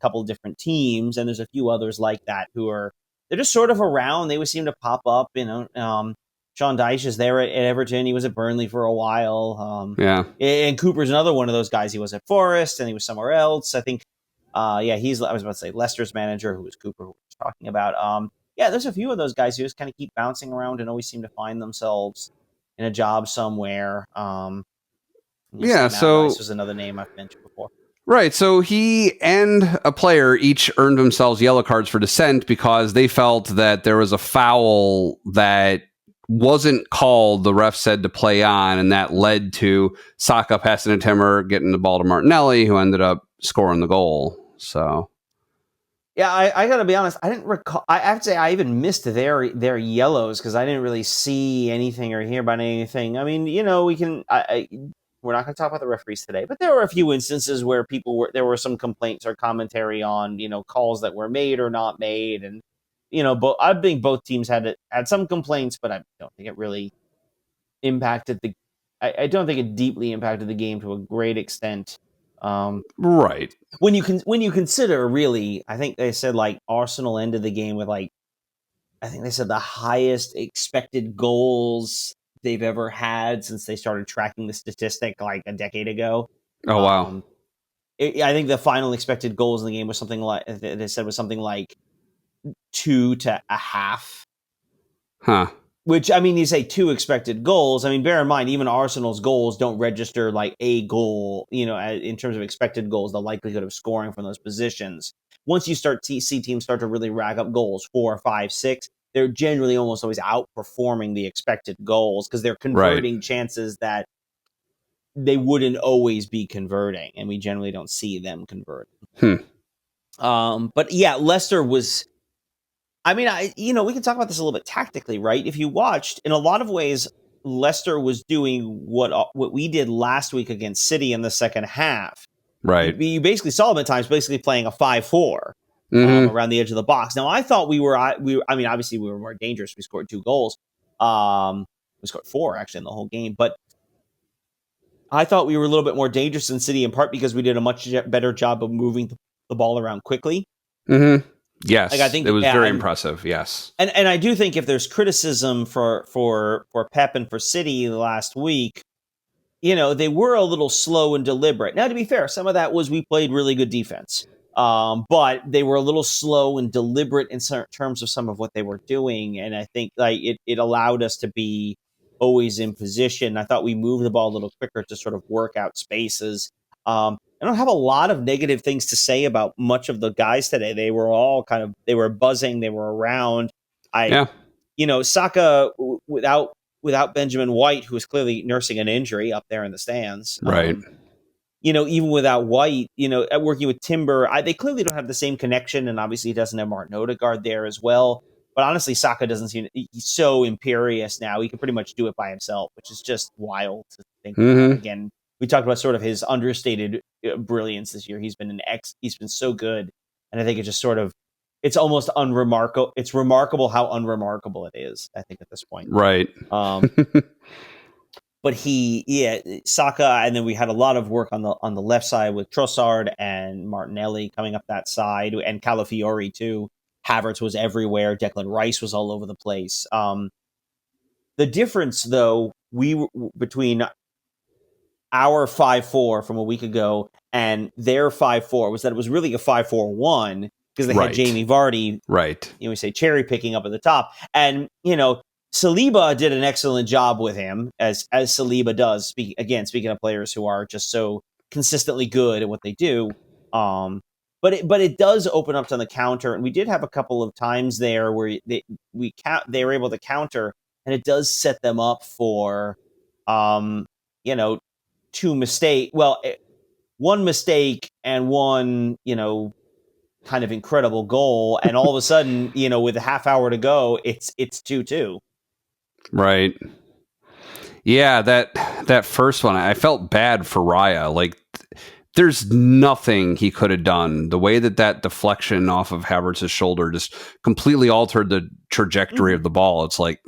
couple different teams, and there's a few others like that they're just sort of around. They would seem to pop up. Sean Dyche is there at Everton. He was at Burnley for a while. And Cooper's another one of those guys. He was at Forest and he was somewhere else. I think. I was about to say Leicester's manager, who was Cooper, who we were talking about. There's a few of those guys who just kind of keep bouncing around and always seem to find themselves in a job somewhere. So this was another name I've mentioned before. Right. So he and a player each earned themselves yellow cards for dissent because they felt that there was a foul that wasn't called, the ref said to play on, and that led to Saka passing a Timber, getting the ball to Martinelli, who ended up scoring the goal. So, yeah, I got to be honest. I didn't recall. I have to say I even missed their yellows because I didn't really see anything or hear about anything. I mean, we can. We're not going to talk about the referees today, but there were a few instances where there were some complaints or commentary on calls that were made or not made, and I think both teams had some complaints, but I don't think it really impacted I don't think it deeply impacted the game to a great extent. Right. When you consider, really, I think they said Arsenal ended the game with I think they said the highest expected goals they've ever had since they started tracking the statistic a decade ago. Oh wow! I think the final expected goals in the game was something like 2.5. Huh. Which, I mean, you say 2 expected goals. I mean, bear in mind, even Arsenal's goals don't register a goal, in terms of expected goals, the likelihood of scoring from those positions. Once you start to see teams start to really rack up goals, 4, 5, 6, they're generally almost always outperforming the expected goals because they're converting chances that they wouldn't always be converting, and we generally don't see them converting. But yeah, Leicester was. I mean, we can talk about this a little bit tactically, right? If you watched, in a lot of ways, Leicester was doing what we did last week against City in the second half. Right. You basically saw them at times basically playing a 5-4 around the edge of the box. Now, I thought we were. I mean, obviously we were more dangerous. We scored 2 goals. We scored 4 actually in the whole game, but I thought we were a little bit more dangerous than City, in part because we did a much better job of moving the ball around quickly. Mm-hmm. Yes, I think it was very impressive. Yes, and I do think if there's criticism for Pep and for City last week, they were a little slow and deliberate. Now, to be fair, some of that was we played really good defense, but they were a little slow and deliberate in terms of some of what they were doing, and I think it allowed us to be always in position. I thought we moved the ball a little quicker to sort of work out spaces. I don't have a lot of negative things to say about much of the guys today. They were all they were buzzing, they were around. Saka without Benjamin White, who was clearly nursing an injury up there in the stands. Right. Even without White, working with Timber, they clearly don't have the same connection, and obviously he doesn't have Martin Odegaard there as well. But honestly, Saka doesn't seem he's so imperious now. He can pretty much do it by himself, which is just wild to think about. Again, we talked about sort of his understated brilliance this year. He's been so good, and I think it's just sort of it's almost unremarkable. It's remarkable how unremarkable it is, I think, at this point. Right. But Saka, and then we had a lot of work on the left side with Trossard and Martinelli coming up that side, and Calafiori too. Havertz was everywhere. Declan Rice was all over the place. The difference, though, between our 5-4 from a week ago and their 5-4 was that it was really a 5-4-1 because they had Jamie Vardy, right? We say cherry picking up at the top, and Saliba did an excellent job with him as Saliba does. Speaking of players who are just so consistently good at what they do. But it does open up to the counter, and we did have a couple of times there where they were able to counter, and it does set them up for, 2 mistakes. Well, 1 mistake and 1, kind of incredible goal, and all of a sudden, with a half hour to go, it's 2-2. Right. Yeah, that first one, I felt bad for Raya. there's nothing he could have done. The way that deflection off of Havertz's shoulder just completely altered the trajectory of the ball. It's like,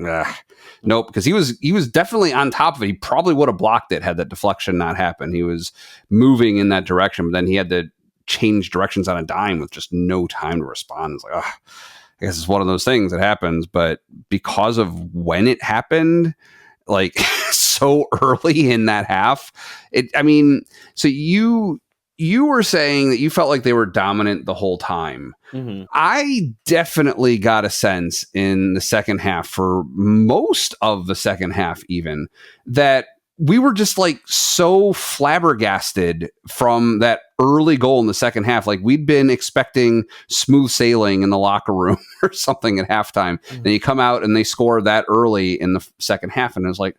nope, because he was definitely on top of it. He probably would have blocked it had that deflection not happened. He was moving in that direction, but then he had to change directions on a dime with just no time to respond. It's like, I guess it's one of those things that happens, but because of when it happened, like so early in that half, so you were saying that you felt like they were dominant the whole time. Mm-hmm. I definitely got a sense in the second half, for most of the second half even, that we were just like so flabbergasted from that early goal in the second half. Like we'd been expecting smooth sailing in the locker room or something at halftime. Mm-hmm. Then you come out and they score that early in the second half, and it was like,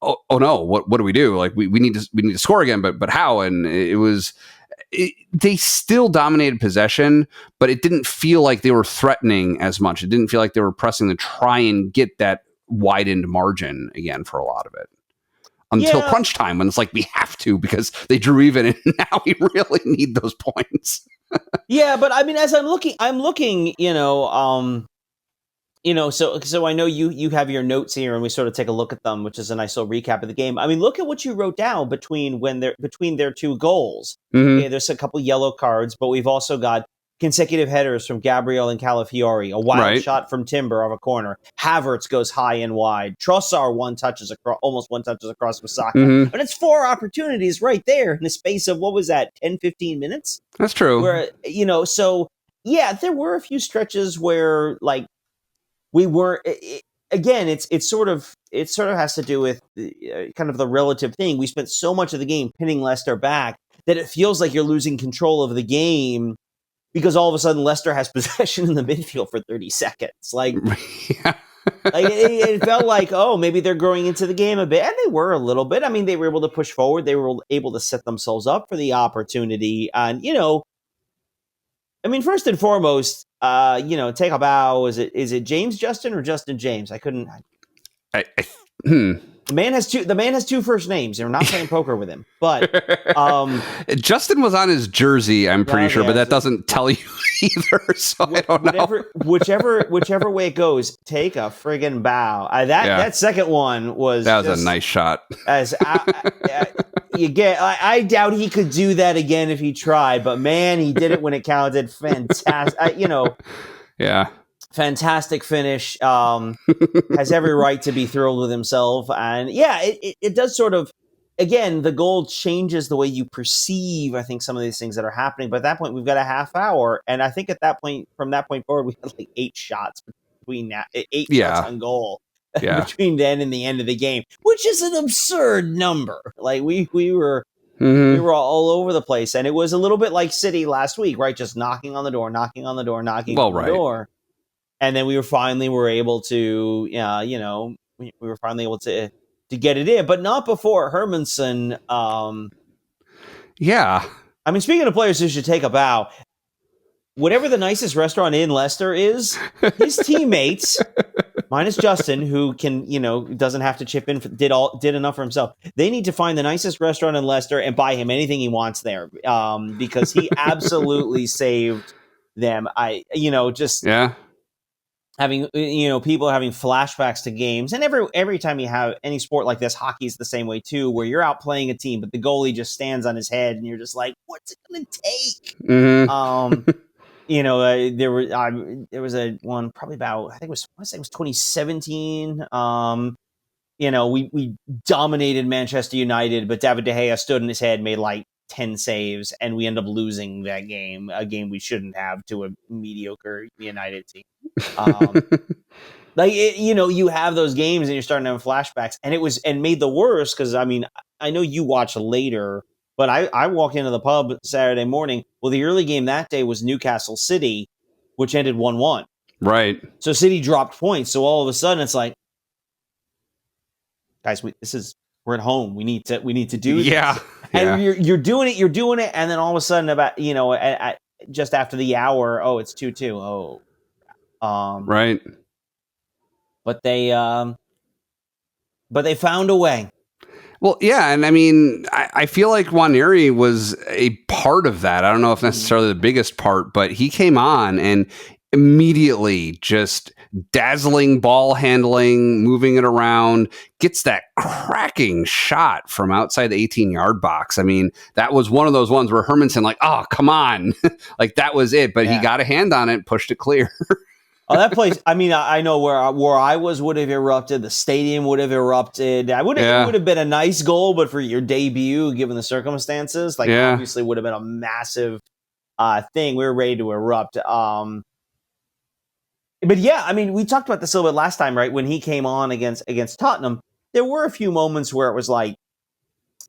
oh no, what do we do? Like we need to score again, but how? And they still dominated possession, but it didn't feel like they were threatening as much. It didn't feel like they were pressing to try and get that widened margin again for a lot of it. Until crunch time, when it's like we have to, because they drew even, and now we really need those points. Yeah, but I mean, as I'm looking, so I know you have your notes here, and we sort of take a look at them, which is a nice little recap of the game. I mean, look at what you wrote down between their two goals. Mm-hmm. Okay, there's a couple yellow cards, but we've also got consecutive headers from Gabriel and Calafiori, a wild shot from Timber of a corner. Havertz goes high and wide. Trossard almost one touches across with Saka. Mm-hmm. But it's 4 opportunities right there in the space of, what was that, 10, 15 minutes? That's true. Where, so yeah, there were a few stretches where like we were, again, it sort of has to do with kind of the relative thing. We spent so much of the game pinning Leicester back that it feels like you're losing control of the game, because all of a sudden Leicester has possession in the midfield for 30 seconds. Like, like it felt like, oh, maybe they're growing into the game a bit. And they were a little bit. I mean, they were able to push forward. They were able to set themselves up for the opportunity. And, I mean, first and foremost, take a bow. Is it James Justin or Justin James? I couldn't. The man has two first names. They're not playing poker with him. But Justin was on his jersey, I'm pretty sure, but that doesn't tell you either. So I don't know. Whichever way it goes, take a friggin' bow. That second one was a nice shot. I doubt he could do that again if he tried. But man, he did it when it counted. Fantastic. Yeah. Fantastic finish. Has every right to be thrilled with himself. And yeah, it does sort of, again, the goal changes the way you perceive, I think, some of these things that are happening. But at that point, we've got a half hour. And I think from that point forward, we had like 8 shots between that, 8 shots on goal between then and the end of the game, which is an absurd number. Like we were all over the place. And it was a little bit like City last week, right? Just knocking on the door. And then we were finally able to, we were finally able to get it in, but not before Hermanson. I mean, speaking of players who should take a bow, whatever the nicest restaurant in Leicester is, his teammates, minus Justin, who can, doesn't have to chip in, did enough for himself. They need to find the nicest restaurant in Leicester and buy him anything he wants there, because he absolutely saved them. Having people having flashbacks to games, and every time you have any sport like this, hockey's the same way too, where you're out playing a team, but the goalie just stands on his head, and you're just like, what's it going to take? Mm-hmm. There was a one probably about, I want to say it was 2017. We dominated Manchester United, but David De Gea stood in his head, made like 10 saves, and we end up losing that game, a game we shouldn't have, to a mediocre United team. You have those games and you're starting to have flashbacks, and made the worse because, I mean, I know you watched later, but I walked into the pub Saturday morning. Well, the early game that day was Newcastle City, which ended 1-1. Right. So City dropped points. So all of a sudden it's like, guys, we're at home. We need to do this. Yeah. And you're doing it. And then all of a sudden, about, at just after the hour, it's 2-2. Right. But they found a way. Well, yeah, and I mean, I feel like Waneri was a part of that. I don't know if necessarily the biggest part, but he came on and immediately just dazzling ball handling, moving it around, gets that cracking shot from outside the 18-yard box. I mean, that was one of those ones where Hermanson like, oh, come on. Like that was it, but he got a hand on it, pushed it clear. Oh, that place! I mean, I know where I was would have erupted. The stadium would have erupted. It would have been a nice goal, but for your debut, given the circumstances, obviously would have been a massive thing. We were ready to erupt. But yeah, I mean, we talked about this a little bit last time, right? When he came on against Tottenham, there were a few moments where it was like,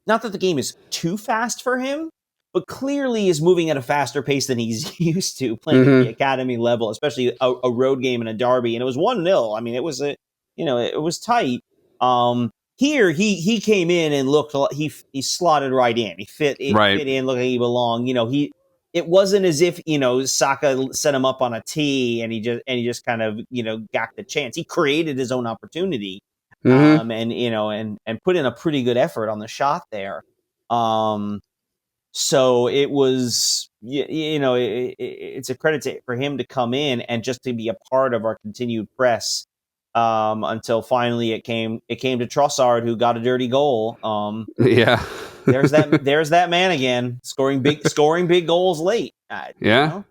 not that the game is too fast for him, but clearly is moving at a faster pace than he's used to playing at the academy level, especially a road game in a derby. And it was 1-0. I mean, it was it was tight. Here he came in and looked, he slotted right in. He fit in, looked like he belonged. It wasn't as if, Saka set him up on a tee and he just kind of, got the chance. He created his own opportunity. And put in a pretty good effort on the shot there. So it was, it's a credit for him to come in and just to be a part of our continued press until finally it came to Trossard, who got a dirty goal. There's that man again, scoring big goals late. Yeah,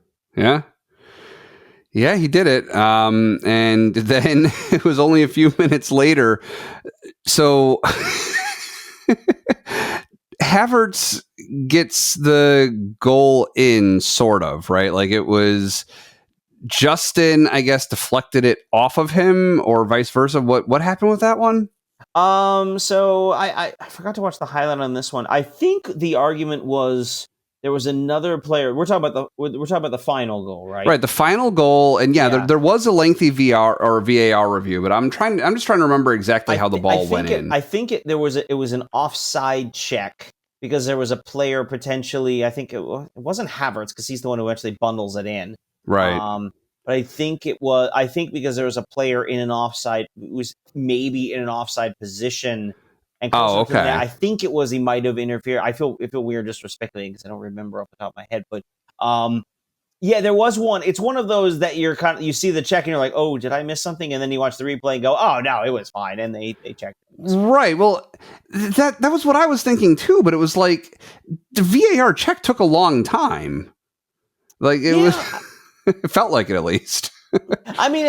he did it. And then it was only a few minutes later. So Havertz gets the goal in, sort of, right? Like it was Justin, I guess, deflected it off of him or vice versa. What happened with that one? So I forgot to watch the highlight on this one. I think the argument was there was another player. We're talking about the final goal, right? Right, the final goal, and there was a lengthy VAR review, but I'm just trying to remember exactly how the ball went in. I think it was an offside check because there was a player potentially. I think it wasn't Havertz because he's the one who actually bundles it in, right? But I think because there was a player in an offside, it was maybe in an offside position. And I think it was he might have interfered. I feel weird just speculating because I don't remember off the top of my head. But there was one. It's one of those that you see the check and you're like, oh, did I miss something? And then you watch the replay and go, oh no, it was fine. And they checked it. Right. Well, that was what I was thinking too. But it was like the VAR check took a long time. Like it was. It felt like it at least. I mean,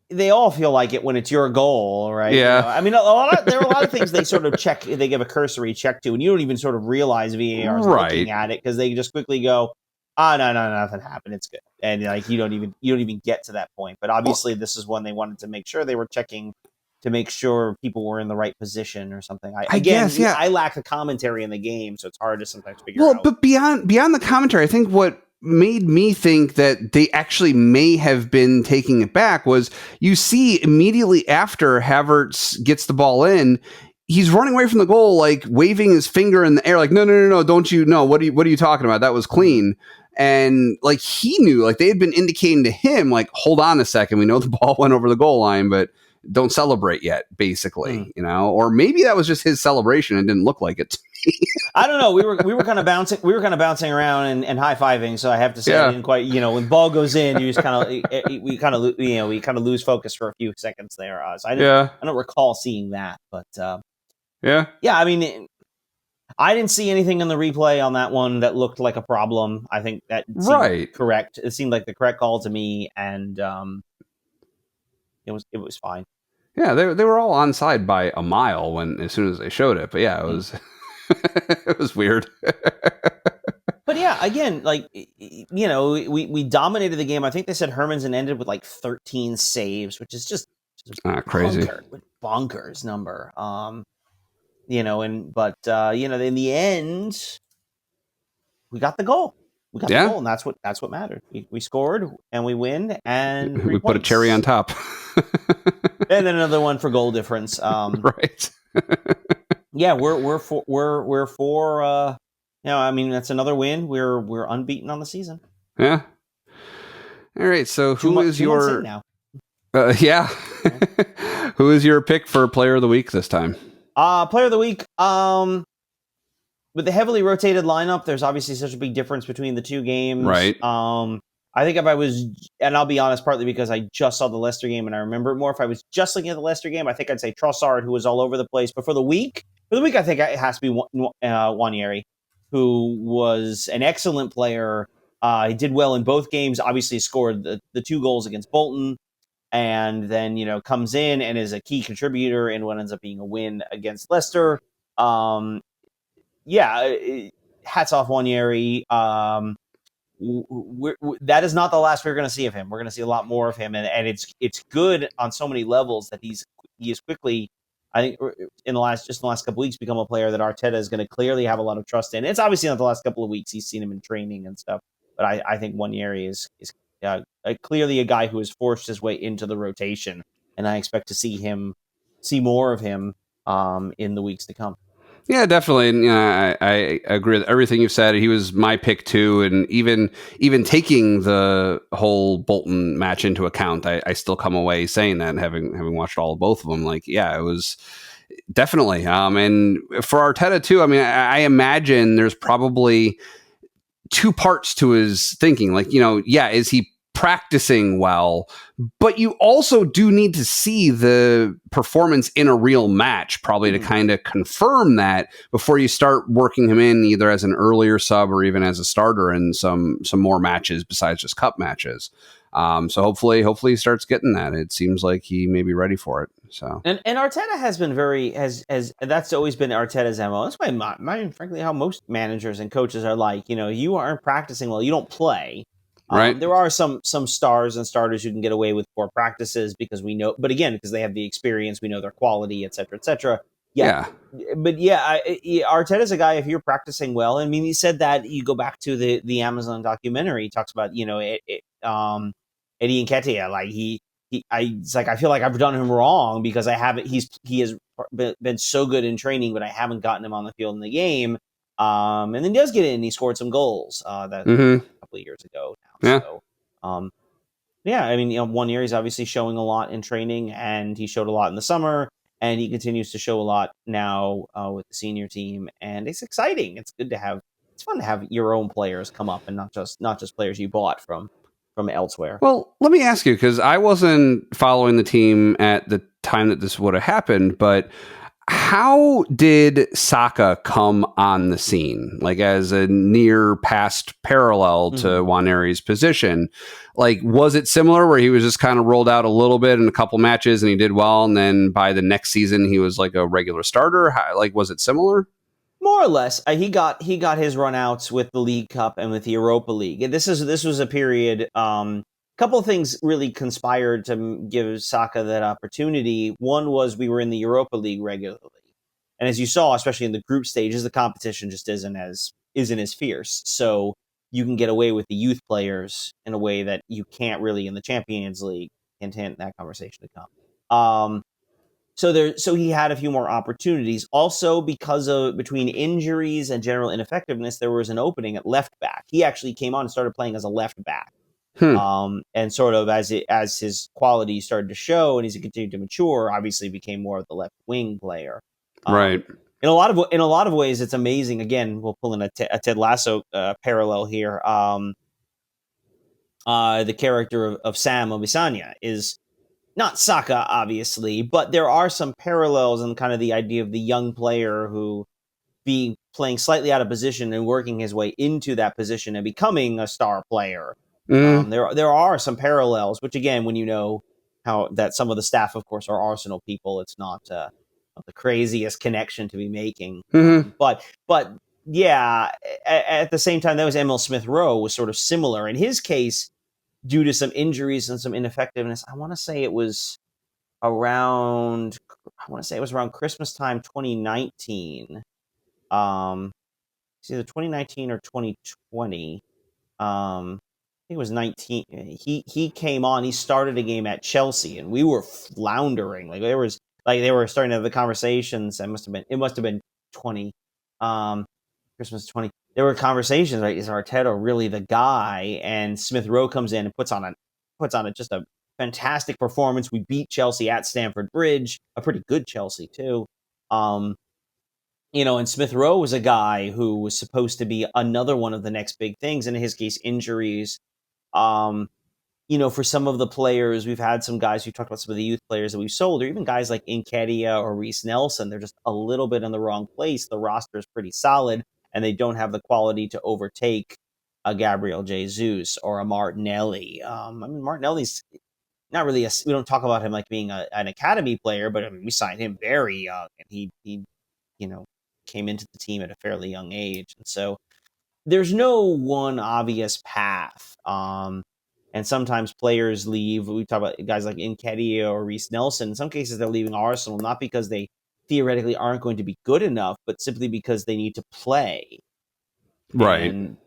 they all feel like it when it's your goal, right? Yeah. I mean, there are a lot of things they sort of check. They give a cursory check to, and you don't even sort of realize VAR is looking at it because they just quickly go, "Oh, no, nothing happened. It's good," and you don't even get to that point. But obviously, this is when they wanted to make sure they were checking to make sure people were in the right position or something. I guess, I lack the commentary in the game, so it's hard to sometimes figure out. Well, but beyond the commentary, I think what made me think that they actually may have been taking it back was you see immediately after Havertz gets the ball in, he's running away from the goal, like waving his finger in the air, like, no, don't you know? What are you talking about? That was clean. And like he knew, like they had been indicating to him, like, hold on a second, we know the ball went over the goal line, but don't celebrate yet, basically, or maybe that was just his celebration and didn't look like it to me. I don't know. We were kind of bouncing around and high fiving. So I have to say, I didn't quite. When the ball goes in, you just we kind of lose focus for a few seconds there. So I don't recall seeing that, but I mean, I didn't see anything in the replay on that one that looked like a problem. I think that seemed correct. It seemed like the correct call to me, and it was fine. Yeah, they were all onside by a mile as soon as they showed it. But it was. It was weird. But yeah, again, like, we dominated the game. I think they said Hermanson ended with like 13 saves, which is just crazy. Bonkers number. In the end, we got the goal. We got the goal, and that's what mattered. We scored and we win, and we put a cherry on top. And then another one for goal difference. Right. Yeah, we're for I mean, that's another win. We're unbeaten on the season. Yeah. All right. So who is your now? Who is your pick for player of the week this time? Player of the week. With the heavily rotated lineup, there's obviously such a big difference between the two games. Right. I think if I was, and I'll be honest, partly because I just saw the Leicester game and I remember it more. If I was just looking at the Leicester game, I think I'd say Trossard, who was all over the place. But for the week, I think it has to be Wanderers, who was an excellent player. He did well in both games. Obviously, scored the 2 goals against Bolton, and then comes in and is a key contributor in what ends up being a win against Leicester. Yeah, hats off Wanderers. That is not the last we're going to see of him. We're going to see a lot more of him, and it's good on so many levels that he is quickly, I think, in the last couple weeks, become a player that Arteta is going to clearly have a lot of trust in. It's obviously not the last couple of weeks. He's seen him in training and stuff, but I think Wanderers is clearly a guy who has forced his way into the rotation, and I expect to see more of him in the weeks to come. Yeah, definitely. And, I agree with everything you've said. He was my pick too, and even taking the whole Bolton match into account, I still come away saying that, having watched all of both of them. Like, yeah, it was definitely. And for Arteta too, I mean, I imagine there's probably 2 parts to his thinking. Like, is he practicing well? But you also do need to see the performance in a real match, probably to kind of confirm that before you start working him in either as an earlier sub or even as a starter in some more matches besides just cup matches. So hopefully he starts getting that. It seems like he may be ready for it. So and Arteta has been has that's always been Arteta's MO. That's why frankly how most managers and coaches are like. You aren't practicing well, you don't play. Right. There are some stars and starters who can get away with poor practices because we know, but again, because they have the experience, we know their quality, et cetera, et cetera. Yeah. But Arteta's a guy, if you're practicing well, I mean, he said that, you go back to the Amazon documentary, he talks about, Eddie Nketiah, like it's like, I feel like I've done him wrong because I haven't, he has been so good in training, but I haven't gotten him on the field in the game. And then he does get in, he scored some goals, a couple of years ago now. Yeah. So, I mean, 1 year he's obviously showing a lot in training, and he showed a lot in the summer, and he continues to show a lot now with the senior team, and it's exciting. It's good to have. It's fun to have your own players come up, and not just players you bought from elsewhere. Well, let me ask you, because I wasn't following the team at the time that this would have happened, but how did Saka come on the scene, like as a near past parallel to Waneri's position? Like, was it similar where he was just kind of rolled out a little bit in a couple matches and he did well, and then by the next season he was like a regular starter? Was it similar? More or less. He got his runouts with the League Cup and with the Europa League. And this was a period. Couple of things really conspired to give Saka that opportunity. One was we were in the Europa League regularly, and as you saw, especially in the group stages, the competition just isn't as fierce. So you can get away with the youth players in a way that you can't really in the Champions League. Hint, hint, that conversation to come. So he had a few more opportunities. Also, because of between injuries and general ineffectiveness, there was an opening at left back. He actually came on and started playing as a left back. And sort of as his quality started to show and as he continued to mature, obviously became more of the left wing player. Right. In a lot of ways, it's amazing. Again, we'll pull in a Ted Lasso parallel here. The character of Sam Obisanya is not Saka, obviously, but there are some parallels in kind of the idea of the young player who playing slightly out of position and working his way into that position and becoming a star player. There are some parallels, which again, when you know how that some of the staff, of course, are Arsenal people, it's not the craziest connection to be making. But yeah, at the same time, that was Emil Smith Rowe was sort of similar in his case due to some injuries and some ineffectiveness. I want to say it was around Christmas time 2019. It's either 2019 or 2020. I think it was 19. He came on. He started a game at Chelsea, and we were floundering. They were starting to have the conversations. It must have been 20. Christmas 20. There were conversations. Right, is Arteta really the guy? And Smith Rowe comes in and puts on just a fantastic performance. We beat Chelsea at Stamford Bridge, a pretty good Chelsea too. And Smith Rowe was a guy who was supposed to be another one of the next big things. And in his case, injuries. For some of the players, we've had some guys, we talked about some of the youth players that we've sold, or even guys like Nketiah or Reece Nelson. They're just a little bit in the wrong place. The roster is pretty solid, and they don't have the quality to overtake a Gabriel Jesus or a Martinelli. Martinelli's not really we don't talk about him like being an academy player, but we signed him very young, and he came into the team at a fairly young age. And so there's no one obvious path. And sometimes players leave. We talk about guys like Nketiah or Reece Nelson. In some cases, they're leaving Arsenal not because they theoretically aren't going to be good enough, but simply because they need to play. Right. And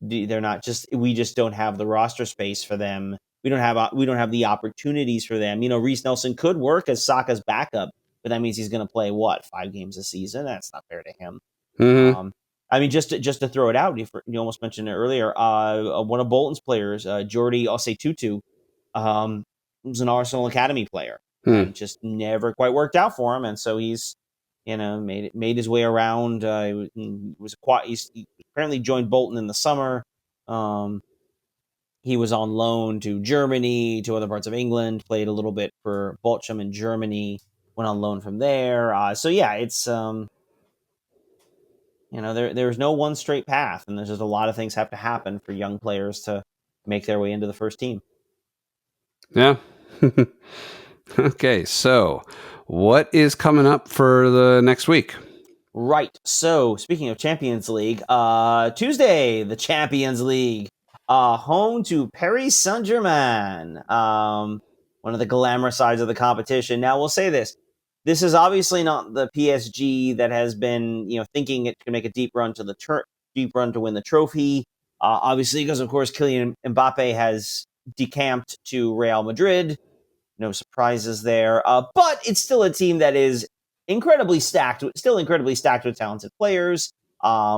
they're not just. We just don't have the roster space for them. We don't have the opportunities for them. Reece Nelson could work as Saka's backup, but that means he's going to play 5 games a season. That's not fair to him. Mm-hmm. Just to throw it out, you almost mentioned it earlier. One of Bolton's players, Jordi Osei-Tutu, was an Arsenal academy player, and just never quite worked out for him. And so he's, made his way around. He apparently joined Bolton in the summer. He was on loan to Germany, to other parts of England. Played a little bit for Bochum in Germany. Went on loan from there. It's. There's no one straight path, and there's just a lot of things have to happen for young players to make their way into the first team. Yeah. Okay, so what is coming up for the next week? Right. So speaking of Champions League, Tuesday, the Champions League, home to Paris Saint-Germain, one of the glamour sides of the competition. Now, we'll say this. This is obviously not the PSG that has been, thinking it can make a deep run to win the trophy. Obviously, because of course Kylian Mbappe has decamped to Real Madrid. No surprises there. But it's still a team that is incredibly stacked with talented players. I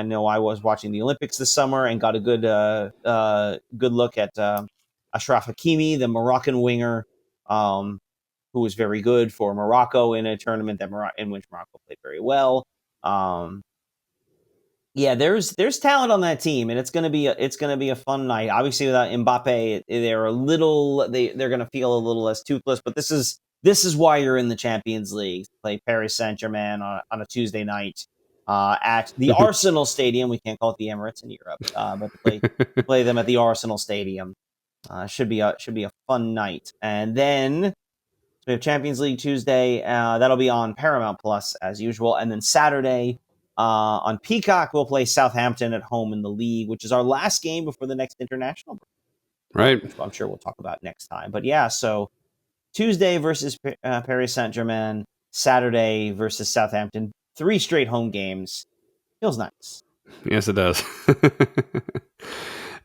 know I was watching the Olympics this summer and got a good look at Achraf Hakimi, the Moroccan winger. Who was very good for Morocco in a tournament in which Morocco played very well. There's talent on that team, and it's gonna be a fun night. Obviously, without Mbappe, they're gonna feel a little less toothless. But this is why you're in the Champions League. To play Paris Saint-Germain on a Tuesday night at the Arsenal Stadium. We can't call it the Emirates in Europe, but to play them at the Arsenal Stadium should be a fun night. And then we have Champions League Tuesday. That'll be on Paramount Plus as usual. And then Saturday on Peacock, we'll play Southampton at home in the league, which is our last game before the next international break. Right. Which I'm sure we'll talk about next time. But yeah, so Tuesday versus Paris Saint-Germain, Saturday versus Southampton. 3 straight home games. Feels nice. Yes, it does.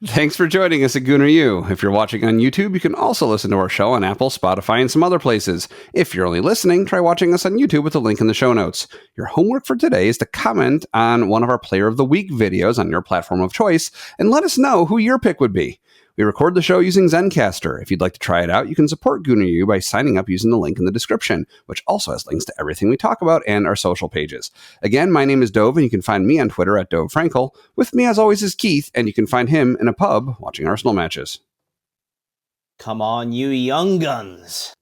Thanks for joining us at Gooner U. If you're watching on YouTube, you can also listen to our show on Apple, Spotify, and some other places. If you're only listening, try watching us on YouTube with a link in the show notes. Your homework for today is to comment on one of our Player of the Week videos on your platform of choice and let us know who your pick would be. We record the show using Zencaster. If you'd like to try it out, you can support Gooner U by signing up using the link in the description, which also has links to everything we talk about and our social pages. Again, my name is Dove, and you can find me on Twitter at Dove Frankel. With me, as always, is Keith, and you can find him in a pub watching Arsenal matches. Come on, you young guns.